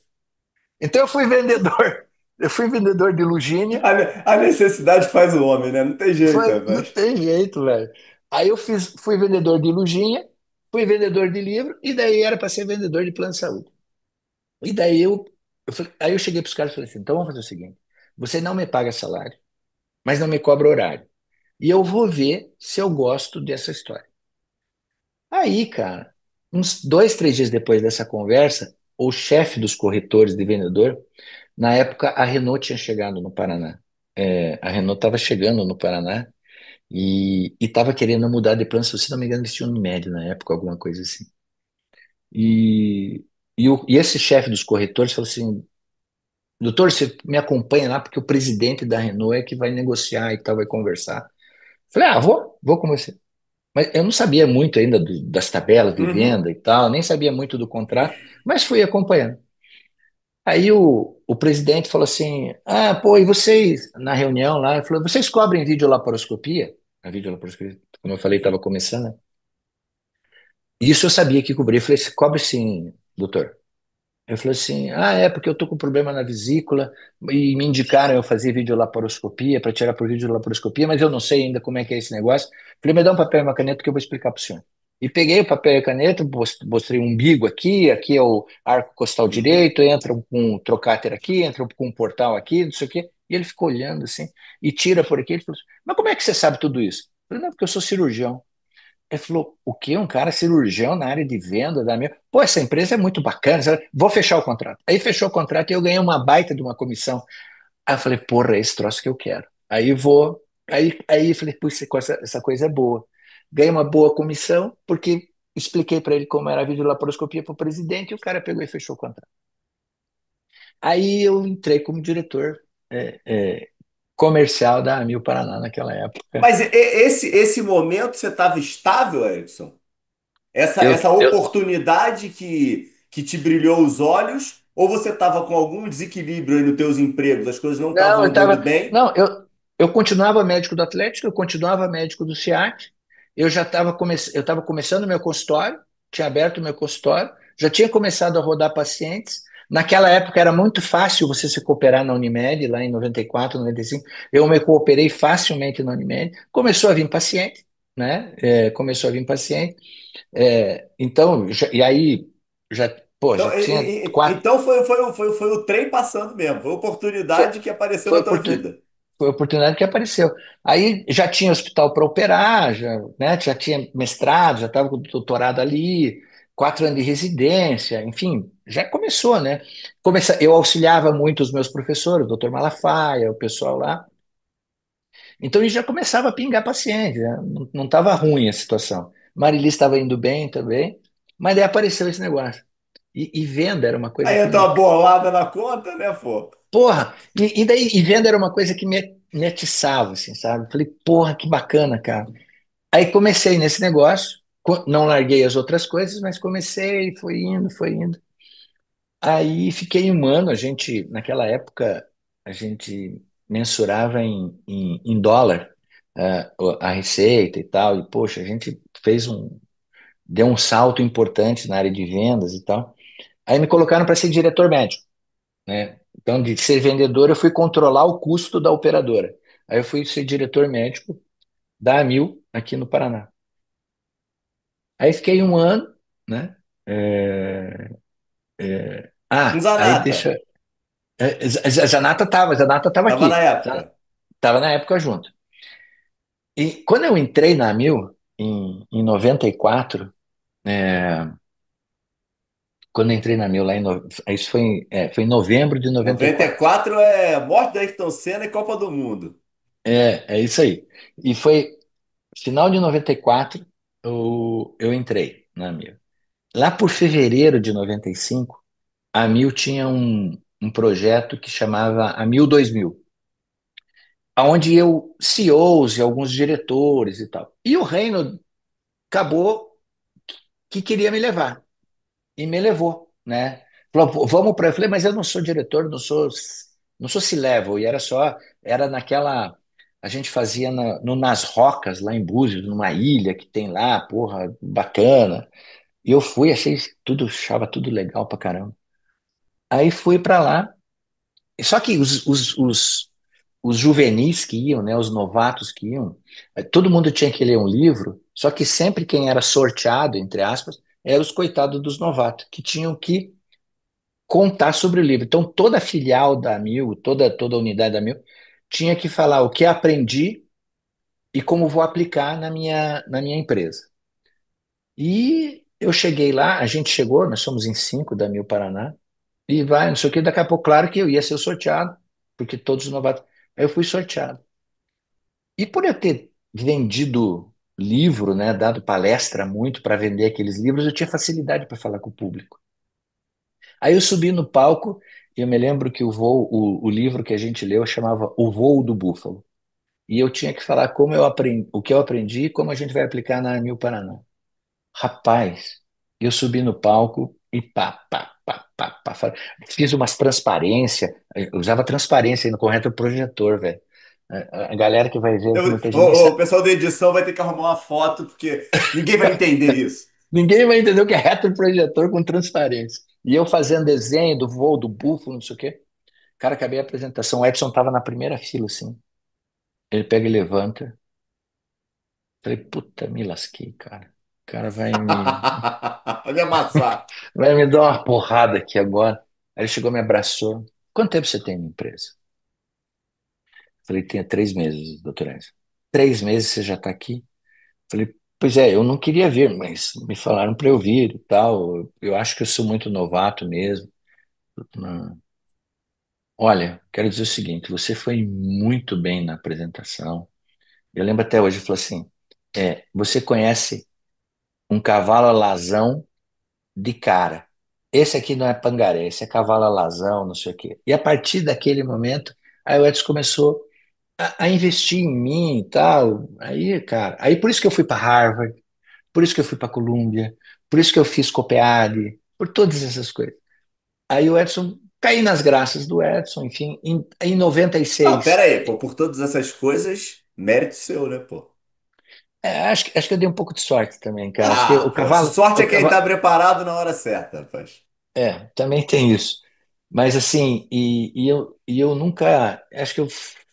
Então eu fui vendedor. Eu fui vendedor de Lugínia. A necessidade faz o homem, né? Não tem jeito, Não rapaz. tem jeito, velho. Aí fui vendedor de Lugínia, fui vendedor de livro, e daí era para ser vendedor de plano de saúde. E daí aí eu cheguei para os caras e falei assim: então vamos fazer o seguinte: você não me paga salário, mas não me cobra horário. E eu vou ver se eu gosto dessa história. Aí, cara, uns 2, 3 dias depois dessa conversa, o chefe dos corretores de vendedor, na época a Renault tinha chegado no Paraná. A Renault estava chegando no Paraná e estava querendo mudar de plano, se não me engano, eles tinham um médio na época, alguma coisa assim. E, e esse chefe dos corretores falou assim: doutor, você me acompanha lá porque o presidente da Renault é que vai negociar e tal, vai conversar. Falei, vou com você. Mas eu não sabia muito ainda das tabelas de Uhum. venda e tal, nem sabia muito do contrato, mas fui acompanhando. Aí o presidente falou assim: pô, e vocês, na reunião lá, ele falou: vocês cobrem videolaparoscopia? A videolaparoscopia, como eu falei, estava começando, né? Isso eu sabia que cobria. Eu falei: você cobre sim, doutor. Eu falei assim: é porque eu tô com problema na vesícula e me indicaram eu fazer videolaparoscopia para tirar por videolaparoscopia, mas eu não sei ainda como é que é esse negócio. Falei: me dá um papel e uma caneta que eu vou explicar para o senhor. E peguei o papel e a caneta, mostrei um umbigo aqui, aqui é o arco costal Uhum. direito, entra com um trocáter aqui, entra com um portal aqui, não sei o quê. E ele ficou olhando assim, e tira por aqui. Ele falou assim, mas como é que você sabe tudo isso? Eu falei, não, porque eu sou cirurgião. Ele falou, o quê? Um cara cirurgião na área de venda da minha. Pô, essa empresa é muito bacana, sabe? Vou fechar o contrato. Aí fechou o contrato e eu ganhei uma baita de uma comissão. Aí eu falei, porra, é esse troço que eu quero. Aí vou. Aí eu falei, putz, essa coisa é boa. Ganhei uma boa comissão, porque expliquei para ele como era a videolaparoscopia para o presidente e o cara pegou e fechou o contrato. Aí eu entrei como diretor comercial da Amil Paraná naquela época. Mas esse momento você estava estável, Erickson? Essa Eu oportunidade que te brilhou os olhos? Ou você estava com algum desequilíbrio aí nos teus empregos? As coisas não Não, estavam eu andando tava. bem? Não, eu continuava médico do Atlético, eu continuava médico do SEAT, eu já estava eu estava começando meu consultório, tinha aberto meu consultório, já tinha começado a rodar pacientes. Naquela época era muito fácil você se cooperar na Unimed, lá em 94, 95. Eu me cooperei facilmente na Unimed. Começou a vir paciente, né? Começou a vir paciente. Então, e aí, já, pô, já Então, tinha quatro. então foi o trem passando mesmo. Foi a Foi, oportunidade que apareceu foi na tua oportun- vida. foi a oportunidade que apareceu. Aí já tinha hospital para operar, já, né, já tinha mestrado, já estava com doutorado ali, 4 anos de residência, enfim, já começou, né? Eu auxiliava muito os meus professores, o doutor Malafaia, o pessoal lá. Então ele já começava a pingar paciente, né? Não estava ruim a situação. Marili estava indo bem também, mas daí apareceu esse negócio. E venda era uma coisa Aí que entra me. uma bolada na conta, né, pô? Porra! E venda era uma coisa que me atiçava, assim, sabe? Falei, porra, que bacana, cara. Aí comecei nesse negócio, não larguei as outras coisas, mas comecei, foi indo, foi indo. Aí fiquei um ano, naquela época, a gente mensurava em dólar, a receita e tal, e poxa, a gente deu um salto importante na área de vendas e tal. Aí me colocaram para ser diretor médico, né? Então, de ser vendedor, eu fui controlar o custo da operadora. Aí eu fui ser diretor médico da Amil aqui no Paraná. Aí fiquei um ano, né? É, Um aí Zanata. deixa. Zanata estava Tava na aqui, época. estava na época junto. E quando eu entrei na Amil, em 94, é, quando eu entrei na Amil lá isso foi em novembro de noventa e Noventa e quatro. quatro é morte do Ayrton Senna e Copa do Mundo. É isso aí. E foi final de 94 eu entrei na Amil. Lá por fevereiro de 95, a Amil tinha um projeto que chamava Amil 2000, onde eu, CEOs e alguns diretores e tal. E o Reino acabou que queria me levar, e me levou, né? Falou, "Pô, vamos para." Eu falei, mas eu não sou diretor, não sou C-level, e era naquela. A gente fazia no Nas Rocas, lá em Búzios, numa ilha que tem lá, porra, bacana. E eu fui, achava tudo legal pra caramba. Aí fui para lá. Só que os juvenis que iam, né, os novatos que iam, todo mundo tinha que ler um livro, só que sempre quem era sorteado, entre aspas, eram os coitados dos novatos, que tinham que contar sobre o livro. Então, toda filial da Mil, toda unidade da Mil, tinha que falar o que aprendi e como vou aplicar na minha empresa. E eu cheguei lá, a gente chegou, nós somos em 5 da Mil Paraná, e vai, não sei o que, daqui a pouco, claro que eu ia ser o sorteado, porque todos os novatos. Aí eu fui sorteado. E por eu ter vendido livro, né, dado palestra muito para vender aqueles livros, eu tinha facilidade para falar com o público. Aí eu subi no palco e eu me lembro que o livro que a gente leu chamava O Voo do Búfalo. E eu tinha que falar como eu aprendi, o que eu aprendi e como a gente vai aplicar na Anil Paraná. Rapaz, eu subi no palco e pá, pá, pá, pá, pá, fiz umas transparência, eu usava transparência aí no correto projetor, velho. A galera que vai ver, muita gente nem O sabe. pessoal da edição vai ter que arrumar uma foto, porque ninguém vai entender isso. Ninguém vai entender o que é retroprojetor com transparência. E eu fazendo desenho do voo do búfalo, não sei o quê. Cara, acabei a apresentação. O Edson tava na primeira fila, assim. Ele pega e levanta. Falei, puta, me lasquei, cara. cara Vai me amassar. vai me dar uma porrada aqui agora. Aí ele chegou, me abraçou. Quanto tempo você tem na empresa? Falei, tinha 3 meses, doutor Enzo. 3 meses você já está aqui? Falei, pois é, eu não queria vir, mas me falaram para eu vir e tal. Eu acho que eu sou muito novato mesmo. Não. Olha, quero dizer o seguinte, você foi muito bem na apresentação. Eu lembro até hoje, ele falou assim, você conhece um cavalo alazão de cara. Esse aqui não é pangaré, esse é cavalo alazão, não sei o quê. E a partir daquele momento, aí o Edson começou a investir em mim e tal. Aí, cara, aí por isso que eu fui para Harvard, por isso que eu fui para Columbia, por isso que eu fiz Copiale, por todas essas coisas. Aí o Edson, caí nas graças do Edson, enfim, em Não, pera 96. aí, pô, por todas essas coisas, mérito seu, né, pô? Acho que eu dei um pouco de sorte também, cara. Acho que Ah, o pô, cavalo, sorte o é quem tá cavalo, preparado na hora certa, rapaz. também tem isso. Mas assim, e eu nunca, acho que eu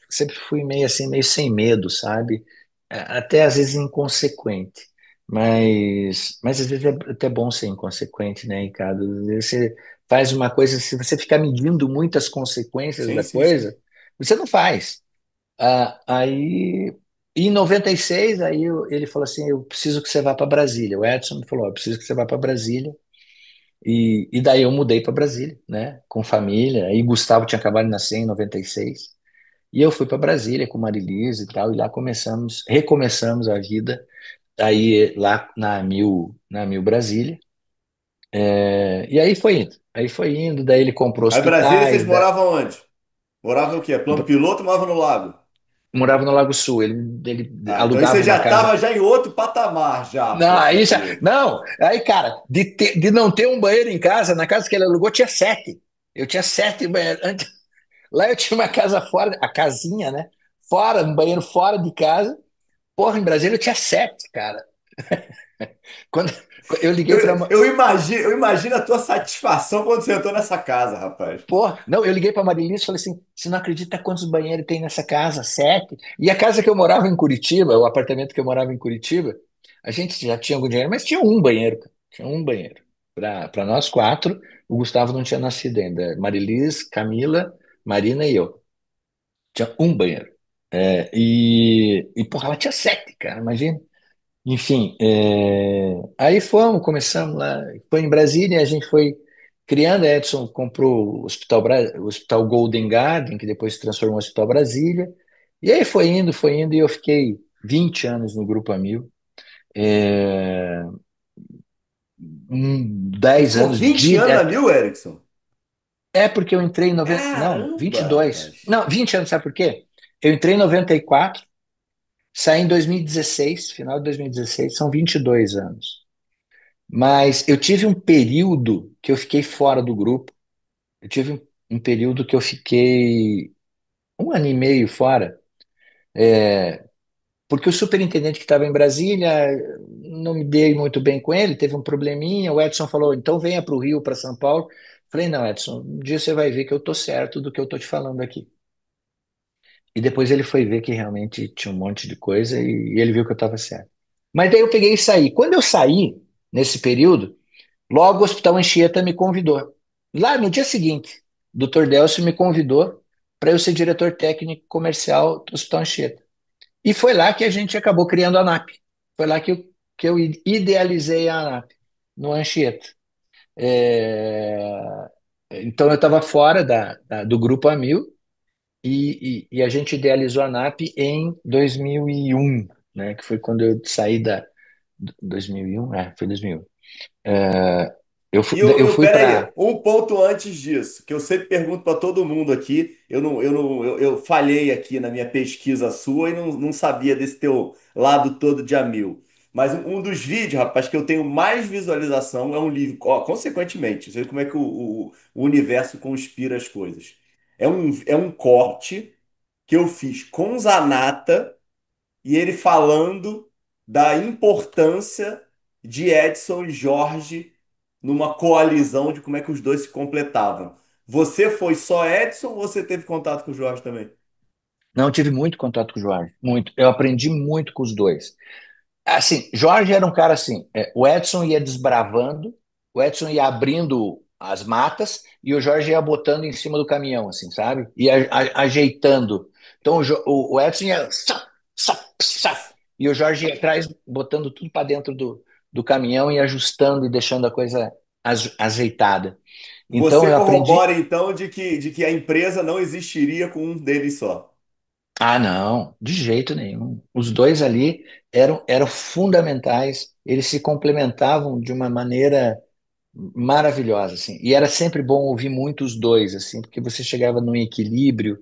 sempre fui meio assim, meio sem medo, sabe? Até às vezes inconsequente. Mas às vezes é até bom ser inconsequente, né, Ricardo? Às vezes você faz uma coisa, se você ficar medindo muitas consequências Sim, da sim, sim. coisa, você não faz. Aí, em 96, ele falou assim: eu preciso que você vá para Brasília. O Edson me falou: eu preciso que você vá para Brasília. E daí eu mudei para Brasília, né? Com família. Aí Gustavo tinha acabado de nascer em 96. E eu fui para Brasília com Marilise e tal. E lá recomeçamos a vida. Aí lá na Mil Brasília. E aí foi indo. Aí foi indo. Daí ele comprou Aí, Brasília, vocês hospitais. moravam onde? Moravam o quê? Plano piloto ou moravam no lago? Morava no Lago Sul. Ele Ah, então aí você alugava uma já casa. tava já em outro patamar já, Não, poxa aí já, vida. não, aí, cara, de não ter um banheiro em casa, na casa que ele alugou, tinha 7. Eu tinha 7 banheiros. Lá eu tinha uma casa fora, a casinha, né? Fora, um banheiro fora de casa. Porra, em Brasília eu tinha 7, cara. Quando eu liguei Eu, para. eu imagino a tua satisfação quando você entrou nessa casa, rapaz. Pô, não, eu liguei para Marilis e falei assim: você não acredita quantos banheiros tem nessa casa? 7. E a casa que eu morava em Curitiba, o apartamento que eu morava em Curitiba, a gente já tinha algum dinheiro, mas tinha um banheiro, cara. Tinha um banheiro. Para nós 4, o Gustavo não tinha nascido ainda. Marilis, Camila, Marina e eu. Tinha um banheiro. Porra, ela tinha 7, cara, imagina. Enfim, aí começamos lá, foi em Brasília, a gente foi criando, a Edson comprou o Hospital Golden Garden, que depois se transformou em Hospital Brasília, e aí foi indo, e eu fiquei 20 anos no Grupo Amil, é, 10 Ficou anos 20 anos na Mil, Erickson? porque eu entrei em 90, não, vinte Caramba, e dois rapaz. não, 20 anos, sabe por quê? Eu entrei em 94, saí em 2016, final de 2016, são 22 anos. Mas eu tive um período que eu fiquei fora do grupo. Eu tive um período que eu fiquei 1 ano e meio fora, porque o superintendente que estava em Brasília, não me dei muito bem com ele, teve um probleminha. O Edson falou: então venha para o Rio, para São Paulo. Falei: não, Edson, um dia você vai ver que eu estou certo do que eu estou te falando aqui. E depois ele foi ver que realmente tinha um monte de coisa e ele viu que eu estava certo. Mas daí eu peguei e saí. Quando eu saí, nesse período, logo o Hospital Anchieta me convidou. Lá no dia seguinte, o Dr. Delcio me convidou para eu ser diretor técnico comercial do Hospital Anchieta. E foi lá que a gente acabou criando a ANAP. Foi lá que eu idealizei a ANAP, no Anchieta. É, Então eu estava fora do Grupo Amil e a gente idealizou a ANAP em 2001, né, que foi quando eu saí 2001, foi 2001. Eu fui Pera aí, para. um ponto antes disso, que eu sempre pergunto para todo mundo aqui, eu falhei aqui na minha pesquisa sua e não sabia desse teu lado todo de Amil. Mas um dos vídeos, rapaz, que eu tenho mais visualização é um livro, ó, consequentemente, você vê como é que o universo conspira as coisas. É um corte que eu fiz com Zanata e ele falando da importância de Edson e Jorge numa coalizão de como é que os dois se completavam. Você foi só Edson ou você teve contato com o Jorge também? Não, eu tive muito contato com o Jorge, muito. Eu aprendi muito com os dois. Assim, Jorge era um cara assim, o Edson ia desbravando, o Edson ia abrindo as matas e o Jorge ia botando em cima do caminhão, assim, sabe? Ia ajeitando. Então o Edson ia sap, sap, sap, e o Jorge ia atrás botando tudo para dentro do caminhão e ajustando e deixando a coisa ajeitada. Então Você eu aprendi. corrobora então de que a empresa não existiria com um deles só. Ah, não, de jeito nenhum. Os dois ali eram fundamentais, eles se complementavam de uma maneira maravilhosa, assim. E era sempre bom ouvir muito os dois, assim, porque você chegava num equilíbrio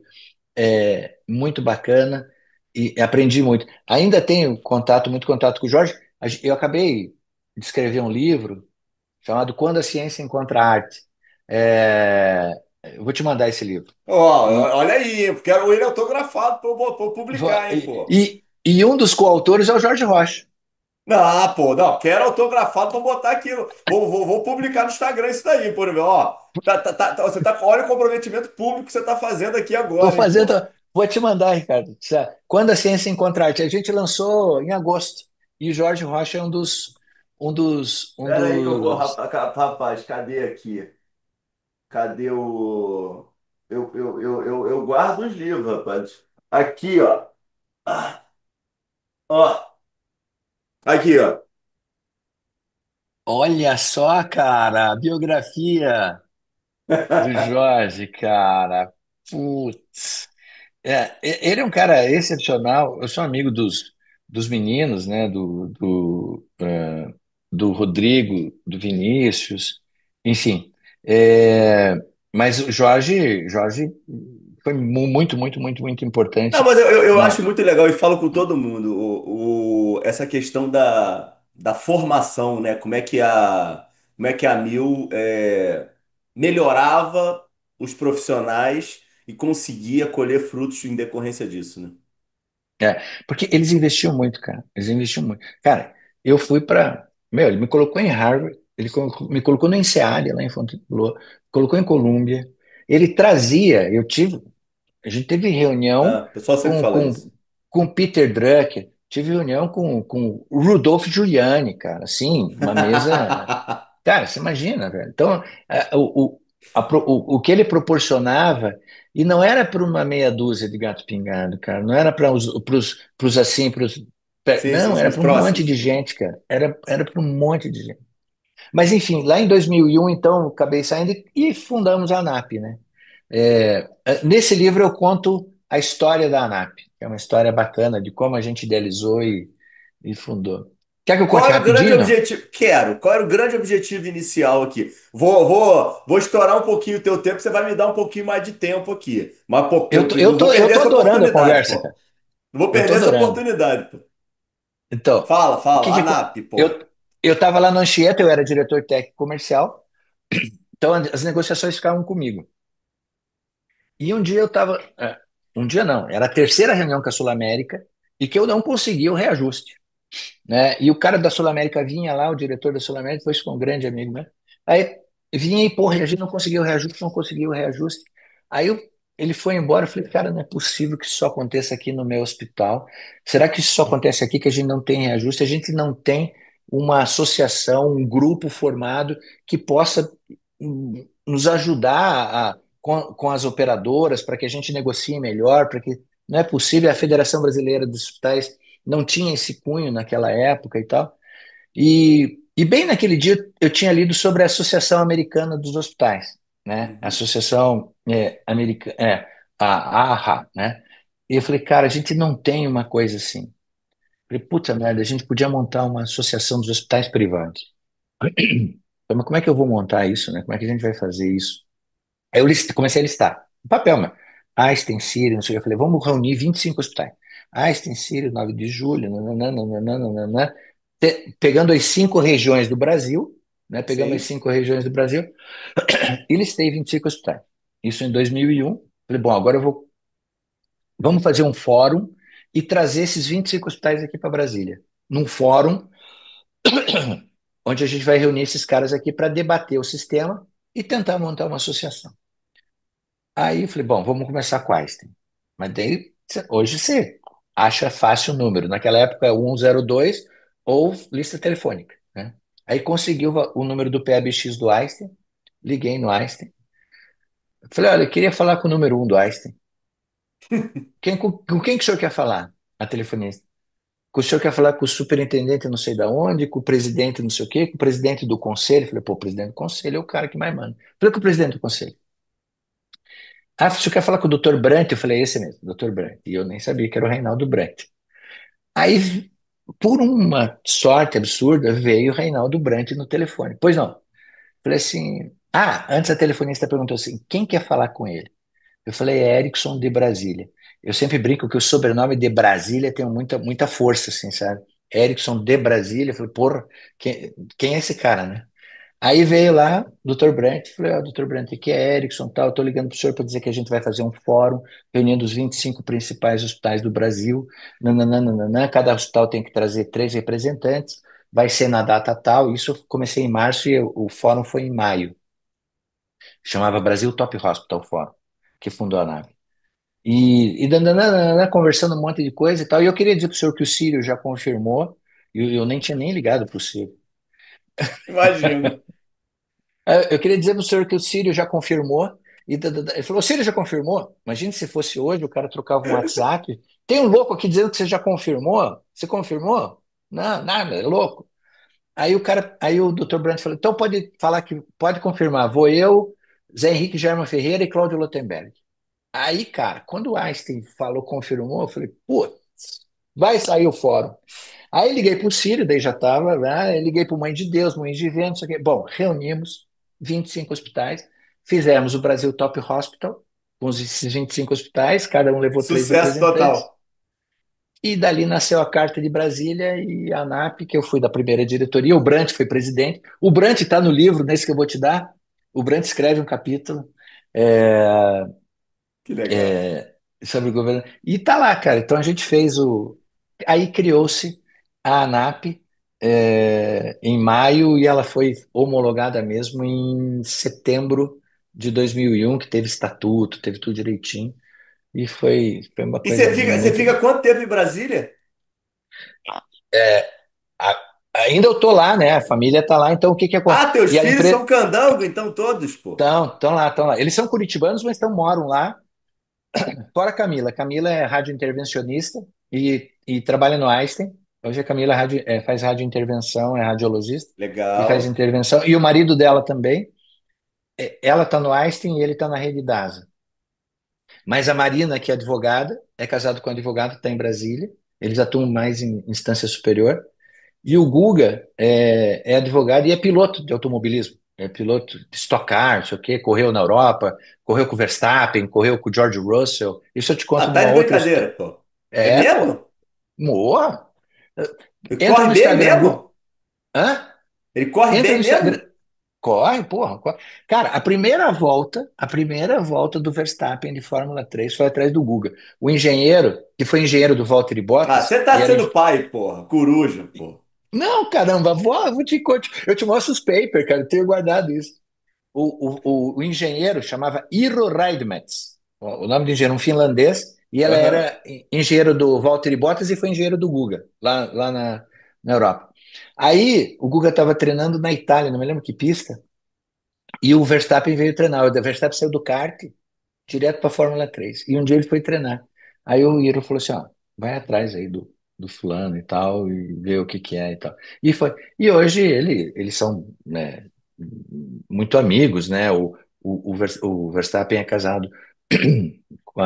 muito bacana e aprendi muito. Ainda tenho contato, muito contato com o Jorge. Eu acabei de escrever um livro chamado Quando a Ciência Encontra a Arte. É, eu vou te mandar esse livro. Ó, E, olha aí, eu quero ele autografado pra eu publicar, hein, pô. e um dos coautores é o Jorge Rocha. Não, pô, não, quero autografado pra botar aqui. Vou publicar no Instagram isso daí, por exemplo. Ó, olha o comprometimento público que você tá fazendo aqui Vou agora, hein, fazer, pô. vou te mandar, Ricardo. Quando a ciência encontra arte, a gente lançou em agosto e o Jorge Rocha é um Pera aí que eu vou, dos. rapaz, cadê aqui? Cadê o. Eu guardo os livros, rapaz. Aqui, ó. Ah, ó. Aqui, ó. Olha só, cara, a biografia do Jorge, cara. Putz. Ele é um cara excepcional. Eu sou amigo dos meninos, né? Do Rodrigo, do Vinícius, enfim. É, mas o Jorge foi muito, muito, muito, muito Não, importante mas eu acho na. muito legal e falo com todo mundo essa questão da formação, né? Como é que a Mil melhorava os profissionais e conseguia colher frutos em decorrência disso, né? É, porque eles investiam muito, cara. Eles investiam muito. Cara, eu fui para. Meu, ele me colocou em Harvard, me colocou no INSEAD, lá em Fontainebleau, colocou em Colômbia. Ele trazia, a gente teve reunião Ah, o pessoal sempre com, fala com, isso. com Peter Drucker, tive reunião com o Rudolph Giuliani, cara, assim, uma mesa. Cara, você imagina, velho. Então, o que ele proporcionava, e não era para uma meia dúzia de gato pingado, cara, não era para os assim, Sim, sim, não, sim, era os para um monte próximos. de gente, cara, era para um monte de gente. Mas, enfim, lá em 2001, então, eu acabei saindo e fundamos a ANAP, né? Nesse livro eu conto a história da ANAP, que é uma história bacana de como a gente idealizou e fundou. Quer que eu Qual conte era o grande rapidinho, não? objetivo? Quero. Qual era o grande objetivo inicial aqui? Vou estourar um pouquinho o teu tempo, você vai me dar um pouquinho mais de tempo aqui. Mas, pô, Eu não vou tô, eu perder tô essa adorando a oportunidade, conversa, pô. cara. Não vou Eu tô perder essa adorando. oportunidade, pô. Então, Fala, o fala. que que ANAP, pô. eu estava lá no Anchieta, eu era diretor técnico comercial, então as negociações ficavam comigo. E um dia eu estava, um dia não, era a terceira reunião com a Sul América e que eu não conseguia o reajuste, né? E o cara da Sul América vinha lá, o diretor da Sul América, foi um grande amigo, né? Aí vinha e, porra, a gente não conseguiu o reajuste, não conseguiu o reajuste. Aí ele foi embora, eu falei, cara, não é possível que isso só aconteça aqui no meu hospital. Será que isso só acontece aqui que a gente não tem reajuste? A gente não tem uma associação, um grupo formado que possa nos ajudar com as operadoras para que a gente negocie melhor, para que não é possível, a Federação Brasileira dos Hospitais não tinha esse cunho naquela época e tal. E bem naquele dia eu tinha lido sobre a Associação Americana dos Hospitais, né? A Uhum. Associação Americana, a AHA, né? E eu falei, cara, a gente não tem uma coisa assim. Eu falei, puta merda, a gente podia montar uma associação dos hospitais privados. Falei, mas como é que eu vou montar isso, né? Como é que a gente vai fazer isso? Aí eu comecei a listar. No papel, mano. Einstein, Sírio, não sei o que. Eu falei, vamos reunir 25 hospitais. Einstein, Sírio, 9 de julho, nananã, nananã, nananã. Pegando as cinco regiões do Brasil, né? Pegamos as Sim. cinco regiões do Brasil e listei 25 hospitais. Isso em 2001. Falei, bom, agora vamos fazer um fórum e trazer esses 25 hospitais aqui para Brasília. Num fórum onde a gente vai reunir esses caras aqui para debater o sistema e tentar montar uma associação. Aí eu falei, bom, vamos começar com Einstein. Mas daí, hoje você acha fácil o número. Naquela época, 102. ou lista telefônica, né? Aí conseguiu o número do PBX do Einstein, liguei no Einstein, falei, olha, eu queria falar com o número um do Einstein. Com quem que o senhor quer falar? A telefonista. O senhor quer falar com o superintendente não sei da onde, com o presidente não sei o quê, com o presidente do conselho. Falei, pô, o presidente do conselho é o cara que mais manda. Falei com o presidente do conselho. Ah, o senhor quer falar com o doutor Brant? Eu falei, esse mesmo, doutor Brant. E eu nem sabia que era o Reinaldo Brant. Aí, por uma sorte absurda, veio o Reinaldo Brant no telefone. Pois não. Falei assim, antes a telefonista perguntou assim, quem quer falar com ele? Eu falei, é Erickson de Brasília. Eu sempre brinco que o sobrenome de Brasília tem muita força, assim, sabe? Erickson de Brasília. Eu falei, porra, quem é esse cara, né? Aí veio lá, Dr. Brandt, falei, ó, Dr. Brandt, aqui é Erickson, tal, eu tô ligando pro senhor para dizer que a gente vai fazer um fórum reunindo os 25 principais hospitais do Brasil, nananana, cada hospital tem que trazer 3 representantes, vai ser na data tal, isso eu comecei em março e o fórum foi em maio, chamava Brasil Top Hospital Fórum, que fundou a nave. E dananana, conversando um monte de coisa e tal, e eu queria dizer pro senhor que o Círio já confirmou, e eu nem tinha nem ligado pro Círio. Imagino. Eu queria dizer para o senhor que o Círio já confirmou. Ele falou: o Círio já confirmou? Imagine se fosse hoje, o cara trocava um WhatsApp. Tem um louco aqui dizendo que você já confirmou? Você confirmou? Não, nada, é louco. Aí o Dr. Brandt falou: então pode falar que pode confirmar. Vou eu, Zé Henrique German Ferreira e Cláudio Lotenberg. Aí, cara, quando o Einstein falou, confirmou, eu falei: putz, vai sair o fórum. Aí liguei para o Círio, daí já estava lá, liguei para o Mãe de Deus, Mãe de Vênus, não sei o quê. Bom, reunimos 25 hospitais, fizemos o Brasil Top Hospital, com esses 25 hospitais, cada um levou três Sucesso representantes, total. e dali nasceu a Carta de Brasília e a ANAP, que eu fui da primeira diretoria, o Brant foi presidente. O Brant está no livro, nesse que eu vou te dar, o Brant escreve um capítulo, é, Que legal. sobre o governo. E tá lá, cara. Então a gente fez o. Aí criou-se a ANAP em maio e ela foi homologada mesmo em setembro de 2001, que teve estatuto, teve tudo direitinho. E foi uma E coisa você muito. fica quanto tempo em Brasília? É, a- ainda eu tô lá, né? A família tá lá, então o que que acontece? Ah, teus E a filhos empresa. são candango, então todos, pô. Estão lá, estão lá. Eles são curitibanos, mas moram lá. Fora a Camila. A Camila é radiointervencionista e trabalha no Einstein. Hoje a Camila faz radiointervenção, é radiologista e faz Legal. intervenção. E o marido dela também. Ela está no Einstein e ele está na rede DASA. Mas a Marina, que é advogada, é casado com um advogado que está em Brasília. Eles atuam mais em instância superior. E o Guga é advogado e é piloto de automobilismo. É piloto de Stock Car, não sei o quê, correu na Europa, correu com o Verstappen, correu com o George Russell. Isso eu te Ah, conto tá numa de outra história. brincadeira, pô. É É, pô. mesmo? Moa. Ele Entra corre no bem Instagram. mesmo? Hã? Ele corre Entra bem no Instagram. mesmo? Corre, porra. Corre. Cara, a primeira volta do Verstappen de Fórmula 3 foi atrás do Guga. O engenheiro, que foi engenheiro do Valtteri Ah, Bottas, você tá e era. sendo pai, porra. Coruja, pô. Não, caramba, eu te mostro os papers, cara, eu tenho guardado isso. O engenheiro chamava Iro Reidmets, o nome do engenheiro, um finlandês, e ela Aham. era engenheiro do Valtteri Bottas e foi engenheiro do Guga, lá na Europa. Aí o Guga estava treinando na Itália, não me lembro que pista, e o Verstappen veio treinar. O Verstappen saiu do kart direto para a Fórmula 3. E um dia ele foi treinar. Aí o Hiro falou assim: ó, vai atrás aí do fulano e tal, e vê o que que é e tal. E foi. E hoje eles são, né, muito amigos, né? O Verstappen é casado com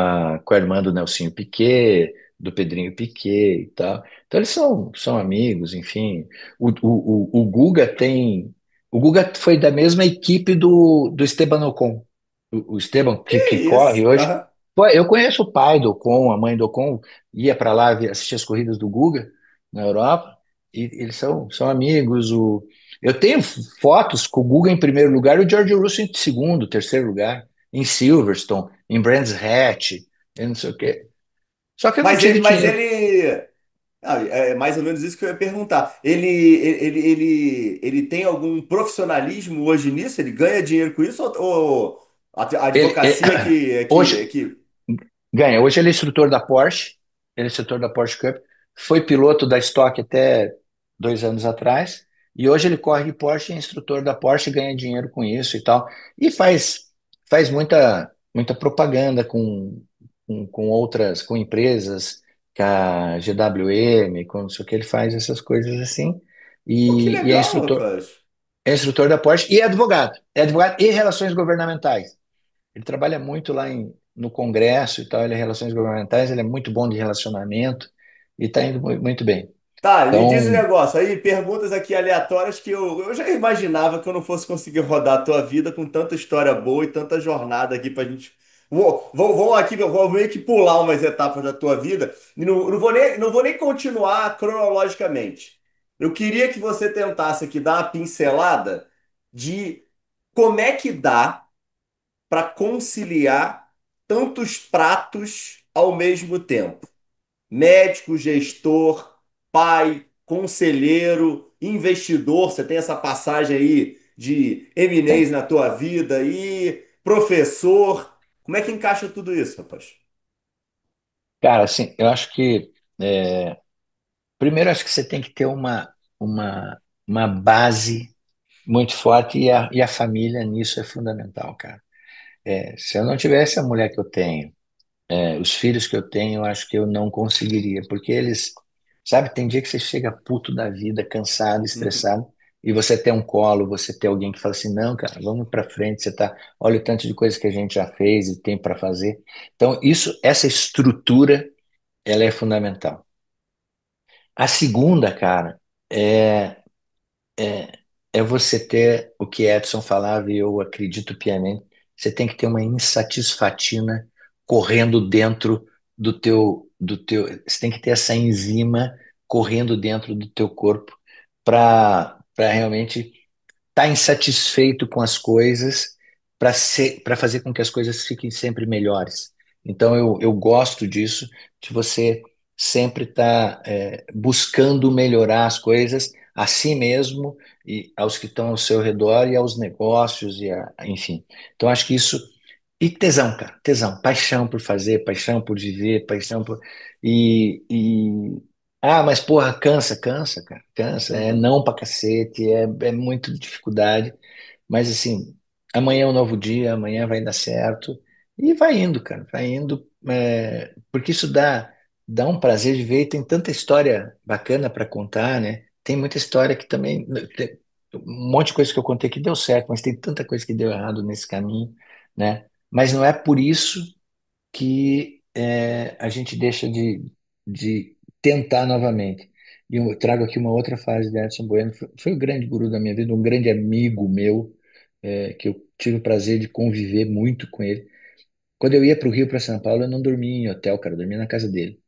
a irmã do Nelsinho Piquet, do Pedrinho Piquet e tal. Então eles são amigos, enfim. O Guga tem. O Guga foi da mesma equipe do Esteban Ocon. O Esteban, Que que corre isso? hoje. Aham. Pô, eu conheço o pai do Ocon, a mãe do Ocon, ia para lá assistir as corridas do Guga na Europa, e eles são amigos. Eu tenho fotos com o Guga em primeiro lugar e o George Russell em segundo, terceiro lugar, em Silverstone, em Brands Hatch, eu não sei o quê. Só que eu não Mas tive ele, mas dinheiro. ele. Ah, é mais ou menos isso que eu ia perguntar. Ele tem algum profissionalismo hoje nisso? Ele ganha dinheiro com isso? Ou a Ele, ele- advocacia é hoje que... ganha. Hoje ele é instrutor da Porsche, ele é instrutor da Porsche Cup, foi piloto da Stock até. 2 anos atrás, e hoje ele corre de Porsche, é instrutor da Porsche, ganha dinheiro com isso e tal, e faz muita propaganda com outras, com empresas, com a GWM, com não sei o que, ele faz essas coisas assim, Pô, que e legal, rapaz. é instrutor da Porsche e é advogado e relações governamentais. Ele trabalha muito lá no Congresso e tal, ele é relações governamentais, ele é muito bom de relacionamento e está indo muito bem. Tá, me diz um Então, negócio aí, perguntas aqui aleatórias que eu já imaginava que eu não fosse conseguir rodar a tua vida com tanta história boa e tanta jornada aqui pra gente. Vamos aqui, eu vou meio que pular umas etapas da tua vida e não vou nem continuar cronologicamente. Eu queria que você tentasse aqui dar uma pincelada de como é que dá para conciliar tantos pratos ao mesmo tempo. Médico, gestor, pai, conselheiro, investidor. Você tem essa passagem aí de tem. eminência na tua vida e professor. Como é que encaixa tudo isso, rapaz? Cara, assim, eu acho que primeiro acho que você tem que ter uma base muito forte e a família nisso é fundamental, cara. Se eu não tivesse a mulher que eu tenho, os filhos que eu tenho, eu acho que eu não conseguiria, porque eles, sabe, tem dia que você chega puto da vida, cansado, estressado, e você tem um colo, você tem alguém que fala assim, não, cara, vamos pra frente, olha o tanto de coisa que a gente já fez e tem para fazer. Então, essa estrutura, ela é fundamental. A segunda, cara, é, é, é você ter o que Edson falava, e eu acredito piamente, você tem que ter uma insatisfatina correndo dentro você tem que ter essa enzima correndo dentro do teu corpo para realmente estar insatisfeito com as coisas para fazer com que as coisas fiquem sempre melhores. Então eu gosto disso, de você sempre estar buscando melhorar as coisas a si mesmo e aos que estão ao seu redor e aos negócios enfim. Então acho que isso e tesão, cara, tesão, paixão por fazer, paixão por viver, paixão por mas porra, cansa, cara, cansa, é não pra cacete, é muito dificuldade, mas assim, amanhã é um novo dia, amanhã vai dar certo. E vai indo, cara, vai indo, porque isso dá um prazer de ver e tem tanta história bacana para contar, né? Tem muita história que também. Um monte de coisa que eu contei que deu certo, mas tem tanta coisa que deu errado nesse caminho, né? Mas não é por isso que a gente deixa de tentar novamente. E eu trago aqui uma outra frase de Edson Bueno, foi o grande guru da minha vida, um grande amigo meu, que eu tive o prazer de conviver muito com ele. Quando eu ia para o Rio, para São Paulo, eu não dormia em hotel, cara, eu dormia na casa dele,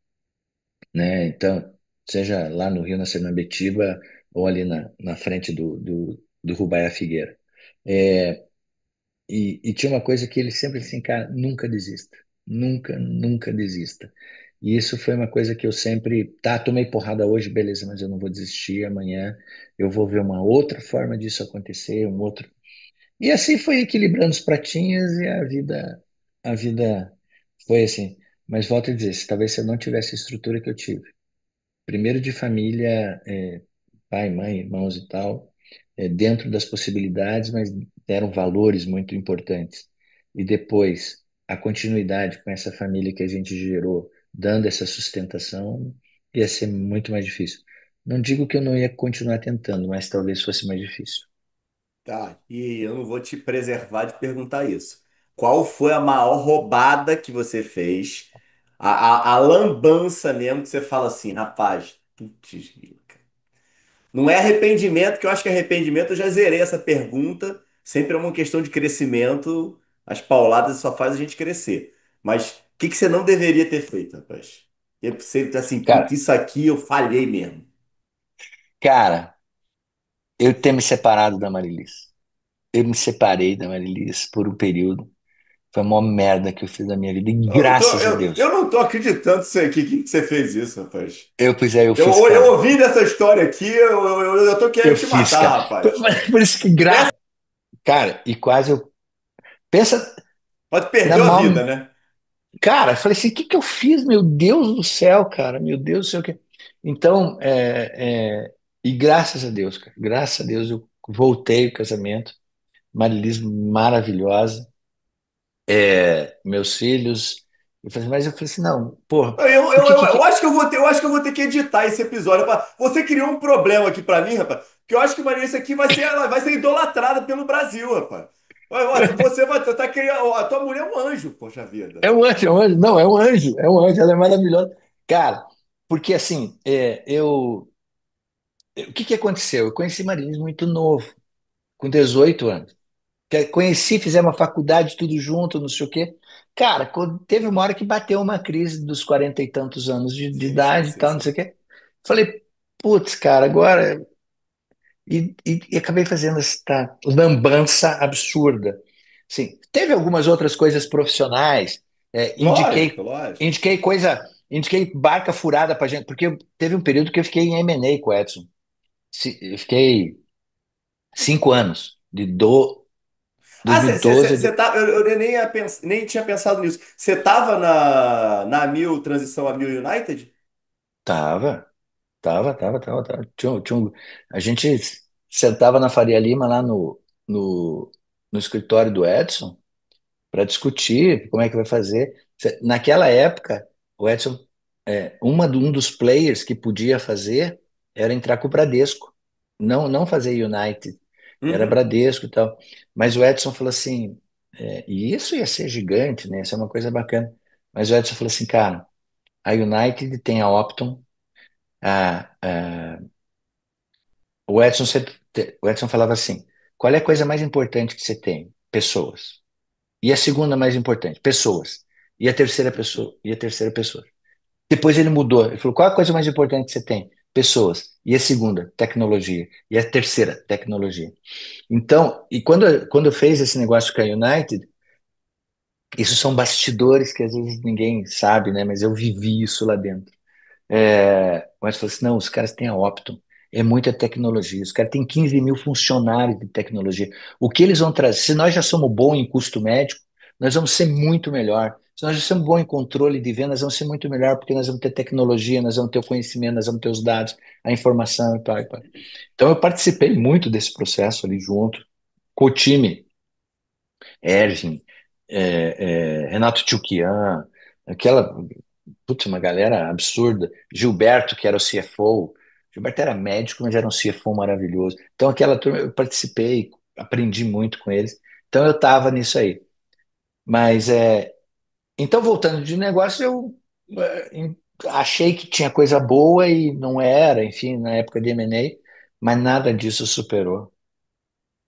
né? Então, seja lá no Rio, na Semambetiba, ou ali na frente do Rubaiá Figueira. É, e tinha uma coisa que ele sempre assim, cara, nunca desista. Nunca, nunca desista. E isso foi uma coisa que eu sempre, tá, tomei porrada hoje, beleza, mas eu não vou desistir. Amanhã eu vou ver uma outra forma disso acontecer, um outro. E assim foi equilibrando os pratinhos e a vida foi assim. Mas volto a dizer, se talvez se eu não tivesse a estrutura que eu tive, primeiro de família, pai, mãe, irmãos e tal, dentro das possibilidades, mas deram valores muito importantes. E depois, a continuidade com essa família que a gente gerou, dando essa sustentação, ia ser muito mais difícil. Não digo que eu não ia continuar tentando, mas talvez fosse mais difícil. Tá, e eu não vou te preservar de perguntar isso. Qual foi a maior roubada que você fez? A lambança mesmo que você fala assim, rapaz, putz, não é arrependimento, que eu acho que arrependimento eu já zerei essa pergunta. Sempre é uma questão de crescimento. As pauladas só faz a gente crescer. Mas o que que você não deveria ter feito, rapaz? E você assim, putz, Cara, isso aqui eu falhei mesmo. cara, eu ter me separado da Marilis. Eu me separei da Marilis por um período. Foi a maior merda que eu fiz da minha vida. E Eu não tô, graças a eu Deus. não tô acreditando nisso aqui. Que você fez isso, rapaz? Eu Eu, fiz, eu cara. ouvindo essa história aqui, eu tô Eu querendo te fiz, matar, cara. rapaz. Por isso que Começa, cara, e quase eu. Pensa mas na perdeu a vida, maior. né? Cara, eu falei assim: o que que eu fiz? Meu Deus do céu, cara, meu Deus do céu. Então, E graças a Deus, cara, graças a Deus eu voltei ao casamento, Marilis maravilhosa, meus filhos. Mas eu falei assim, não, porra, Eu, por eu, que eu, que, eu que- acho que eu acho que eu vou ter que editar esse episódio. Você criou um problema aqui pra mim, rapaz, que eu acho que Maria, isso aqui ela vai ser idolatrada pelo Brasil, rapaz. Você vai tá criando, a tua mulher é um anjo, poxa vida. é um anjo, não, é um anjo, ela é maravilhosa. Cara, porque assim, o que que aconteceu? Eu conheci Marilis muito novo, com 18 anos. Conheci, fizemos uma faculdade tudo junto, não sei o quê. Cara, teve uma hora que bateu uma crise dos 40 e tantos anos de Sim, sim, idade e sim, tal, não sei sim. o quê. Falei, putz, cara, agora. E acabei fazendo esta lambança absurda. Sim, teve algumas outras coisas profissionais, Lógico, lógico. indiquei barca furada para gente, porque teve um período que eu fiquei em M&A com o Edson. Eu fiquei 5 anos, de Ah, 2012. você tá, eu nem, nem tinha pensado nisso. Você tava na Mil, transição a Mil United? Tava, tava. A gente sentava na Faria Lima, lá no, no escritório do Edson, para discutir como é que vai fazer. Naquela época, o Edson, um dos players que podia fazer era entrar com o Bradesco, não fazer United, era Uhum. Bradesco e tal. Mas o Edson falou assim, e isso ia ser gigante, né? Isso é uma coisa bacana. Mas o Edson falou assim, cara, a United tem a Optum, a o Edson falava assim: qual é a coisa mais importante que você tem? Pessoas. E a segunda mais importante? Pessoas. E a terceira pessoa. Depois ele mudou. Ele falou: qual é a coisa mais importante que você tem? Pessoas. E a segunda? Tecnologia. E a terceira? Tecnologia. Então, e quando fez esse negócio com a United, isso são bastidores que às vezes ninguém sabe, né? Mas eu vivi isso lá dentro. Mas falou assim, não, os caras têm a Optum, é muita tecnologia, os caras têm 15 mil funcionários de tecnologia. O que eles vão trazer? Se nós já somos bons em custo médico, nós vamos ser muito melhor. Se nós já somos bons em controle de venda, nós vamos ser muito melhor, porque nós vamos ter tecnologia, nós vamos ter o conhecimento, nós vamos ter os dados, a informação e tal, e tal. Então eu participei muito desse processo ali junto, com o time, Ervin, Renato Tchoukian, aquela putz, uma galera absurda. Gilberto, que era o CFO. Gilberto era médico, mas era um CFO maravilhoso. Então, aquela turma, eu participei, aprendi muito com eles. Então, eu estava nisso aí. Mas, então, voltando de negócio, achei que tinha coisa boa e não era, enfim, na época de M&A, mas nada disso superou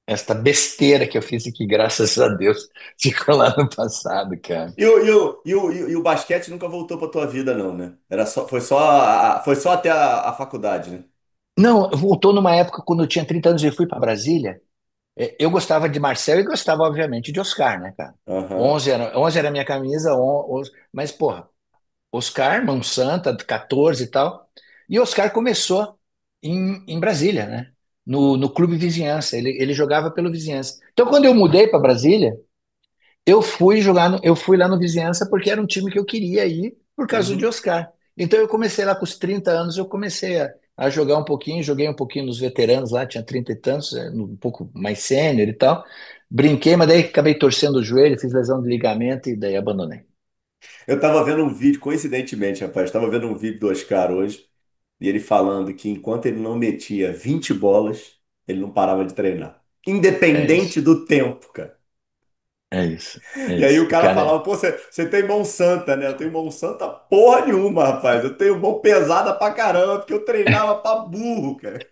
esta besteira que eu fiz e que, graças a Deus, ficou lá no passado, cara. E o basquete nunca voltou pra tua vida, não, né? Foi só até a faculdade, né? Não, voltou numa época quando eu tinha 30 anos e fui para Brasília. Eu gostava de Marcel e gostava, obviamente, de Oscar, né, cara? Aham. 11 era a minha camisa, mas, porra, Oscar, mão santa, 14 e tal. E Oscar começou em Brasília, né? No Clube Vizinhança. Ele jogava pelo Vizinhança. Então, quando eu mudei para Brasília, eu fui lá no Vizinhança porque era um time que eu queria ir por causa de Uhum. Oscar. Então eu comecei lá com os 30 anos, eu comecei a jogar um pouquinho, joguei um pouquinho nos veteranos lá, tinha 30 e tantos, um pouco mais sênior e tal. Brinquei, mas daí acabei torcendo o joelho, fiz lesão de ligamento e daí abandonei. Eu tava vendo um vídeo, coincidentemente, rapaz, tava vendo um vídeo do Oscar hoje, e ele falando que enquanto ele não metia 20 bolas, ele não parava de treinar. É Independente isso, do tempo, cara. é isso, é E aí isso. o cara falava, pô, você tem mão santa, né? Eu tenho mão santa porra nenhuma, rapaz. Eu tenho mão pesada pra caramba, porque eu treinava pra burro, cara.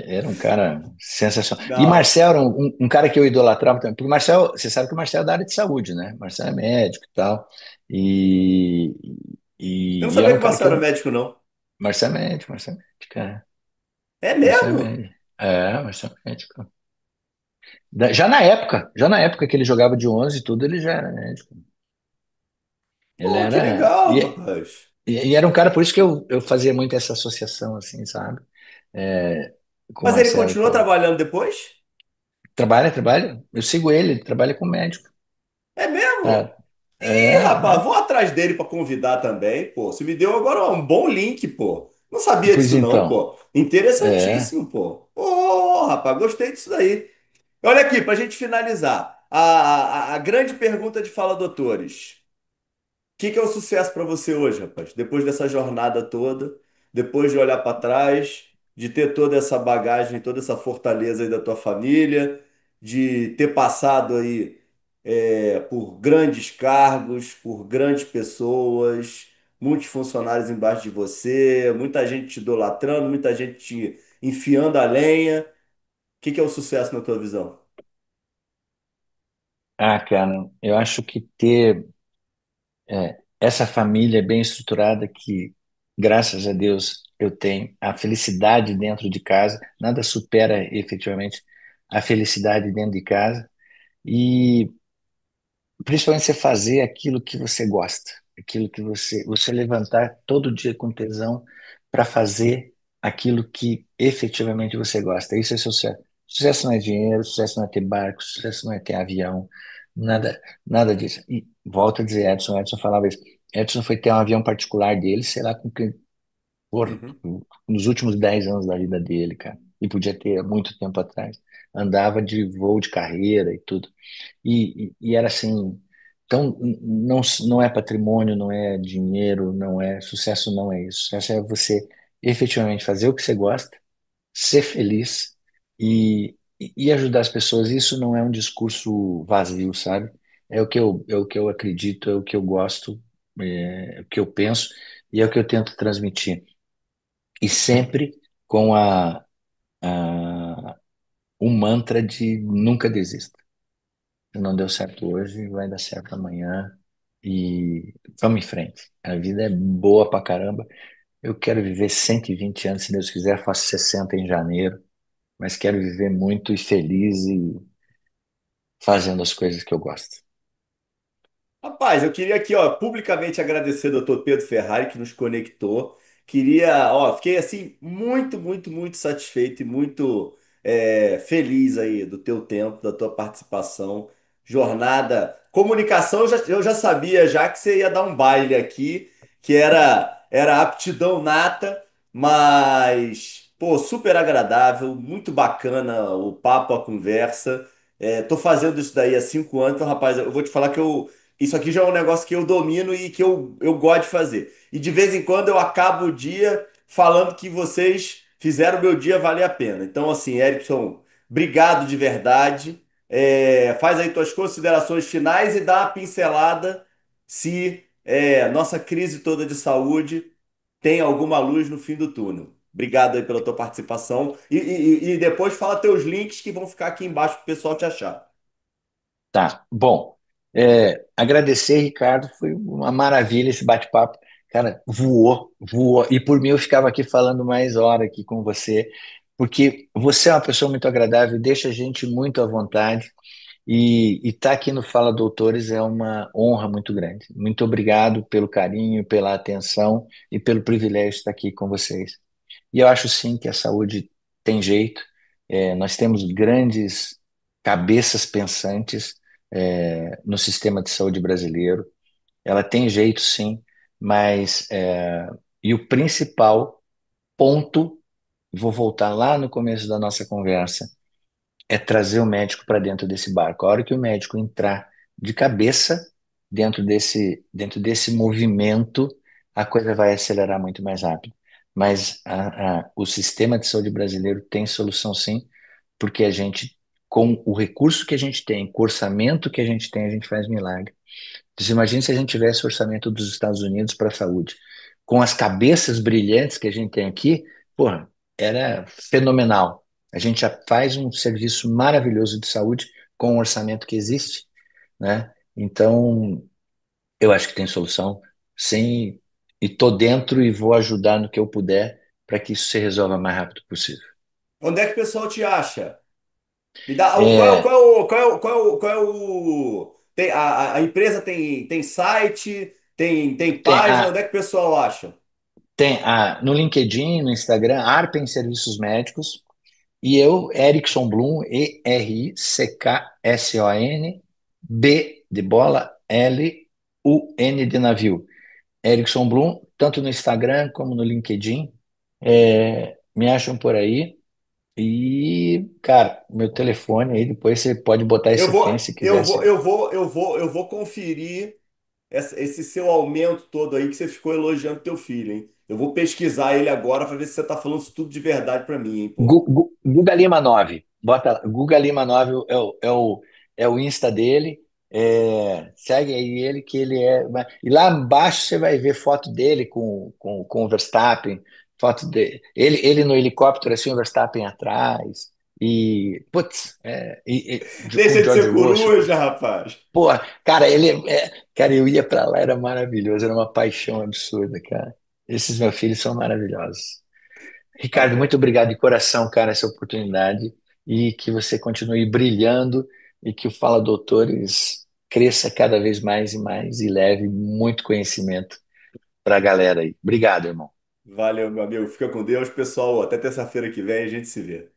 era um cara sensacional. E Não, Marcel era um cara que eu idolatrava também, porque Marcel, você sabe que o Marcel é da área de saúde, né? Marcel é médico e tal, e, eu não e sabia era um que o cara Marcelo que era eu. médico, não. Marcel é médico, cara. É Marcel é mesmo? médico. Marcel é médico. Já na época que ele jogava de 11 e tudo, ele já era médico. Ele Pô, que era. legal, rapaz. E era um cara, por isso que eu fazia muito essa associação, assim, sabe? É, com o Mas ele Marcelo. continuou Pô. trabalhando depois? Trabalha. Eu sigo ele trabalha com médico. É Tá, mesmo? Ih, rapaz, É, vou atrás dele para convidar também, pô. Você me deu agora um bom link, pô. Não sabia pois disso não, então, pô. é. Interessantíssimo, pô. Pô, rapaz, gostei disso daí. Olha aqui, para a gente finalizar. A grande pergunta de Fala Doutores. Que é o sucesso para você hoje, rapaz? Depois dessa jornada toda, depois de olhar para trás, de ter toda essa bagagem, toda essa fortaleza aí da tua família, de ter passado aí por grandes cargos, por grandes pessoas, muitos funcionários embaixo de você, muita gente te idolatrando, muita gente te enfiando a lenha. O que é o sucesso na tua visão? Ah, cara, eu acho que ter essa família bem estruturada que, graças a Deus, eu tenho, a felicidade dentro de casa, nada supera efetivamente a felicidade dentro de casa. E principalmente você fazer aquilo que você gosta, aquilo que você levantar todo dia com tesão para fazer aquilo que efetivamente você gosta. Isso é sucesso. Sucesso não é dinheiro, sucesso não é ter barco, sucesso não é ter avião, nada, nada disso. E volto a dizer, Edson falava isso. Edson foi ter um avião particular dele, sei lá, com que, por, Uhum. nos últimos 10 anos da vida dele, cara. E podia ter há muito tempo atrás. Andava de voo de carreira e tudo. E era assim, então não é patrimônio, não é dinheiro, não é sucesso, não é isso. Sucesso é você efetivamente fazer o que você gosta, ser feliz e ajudar as pessoas. Isso não é um discurso vazio, sabe? É o que eu acredito, é o que eu gosto, é o que eu penso e é o que eu tento transmitir. E sempre com o mantra de nunca desista. Se não deu certo hoje, vai dar certo amanhã. E vamos em frente. A vida é boa pra caramba. Eu quero viver 120 anos, se Deus quiser, faço 60 em janeiro, mas quero viver muito e feliz e fazendo as coisas que eu gosto. Rapaz, eu queria aqui, ó, publicamente agradecer ao Dr. Pedro Ferrari que nos conectou. Queria, ó, fiquei assim muito, muito, muito satisfeito e muito feliz aí do teu tempo, da tua participação. Jornada, comunicação, eu já sabia já que você ia dar um baile aqui, que era aptidão nata, mas pô, super agradável, muito bacana o papo, a conversa. Tô fazendo isso daí há 5 anos, então, rapaz, eu vou te falar que isso aqui já é um negócio que eu domino e que eu gosto de fazer. E de vez em quando eu acabo o dia falando que vocês fizeram o meu dia valer a pena. Então, assim, Erickson, obrigado de verdade. Faz aí tuas considerações finais e dá uma pincelada se nossa crise toda de saúde tem alguma luz no fim do túnel. Obrigado aí pela tua participação. E depois fala teus links que vão ficar aqui embaixo para o pessoal te achar. Tá, bom. Agradecer, Ricardo, foi uma maravilha esse bate-papo. Cara, voou, voou. E por mim eu ficava aqui falando mais hora aqui com você, porque você é uma pessoa muito agradável, deixa a gente muito à vontade. E estar aqui no Fala Doutores é uma honra muito grande. Muito obrigado pelo carinho, pela atenção e pelo privilégio de estar aqui com vocês. E eu acho sim que a saúde tem jeito. Nós temos grandes cabeças pensantes, no sistema de saúde brasileiro. Ela tem jeito sim, mas e o principal ponto, vou voltar lá no começo da nossa conversa, é trazer o médico para dentro desse barco. A hora que o médico entrar de cabeça dentro desse movimento, a coisa vai acelerar muito mais rápido. Mas o sistema de saúde brasileiro tem solução sim, porque a gente, com o recurso que a gente tem, com o orçamento que a gente tem, a gente faz milagre. Então, você imagina se a gente tivesse o orçamento dos Estados Unidos para a saúde. Com as cabeças brilhantes que a gente tem aqui, porra, era fenomenal. A gente já faz um serviço maravilhoso de saúde com o orçamento que existe, né? Então, eu acho que tem solução, sim, e tô dentro e vou ajudar no que eu puder para que isso se resolva o mais rápido possível. Onde é que o pessoal te acha? Me dá É, a empresa tem site, tem tem página, onde é a, que o pessoal acha? no LinkedIn, no Instagram, Arpen Serviços Médicos. E eu, Erickson Blum, Erickson, B de bola, L, UN de navio. Erickson Bloom, tanto no Instagram como no LinkedIn. Me acham por aí. E, cara, meu telefone aí, depois você pode botar Eu esse vou, pen se eu quiser. vou, eu vou, eu vou, eu vou conferir esse seu aumento todo aí que você ficou elogiando teu filho, hein? Eu vou pesquisar ele agora para ver se você tá falando isso tudo de verdade para mim, hein, pô. Guga Lima 9. Bota lá. Guga Lima 9 é o Insta dele. Segue aí ele, que ele é. E lá embaixo você vai ver foto dele com o Verstappen, foto dele. Ele no helicóptero, assim, o Verstappen atrás. E, putz, com o Deixa de George ser Russell. coruja, rapaz. Pô, cara, cara, eu ia pra lá, era maravilhoso, era uma paixão absurda, cara. Esses meus filhos são maravilhosos. Tá Ricardo, muito bom. obrigado de coração, cara, essa oportunidade e que você continue brilhando e que o Fala Doutores cresça cada vez mais e mais e leve muito conhecimento para a galera aí. Obrigado, irmão. Valeu, meu amigo. Fica com Deus, pessoal. Até terça-feira que vem a gente se vê.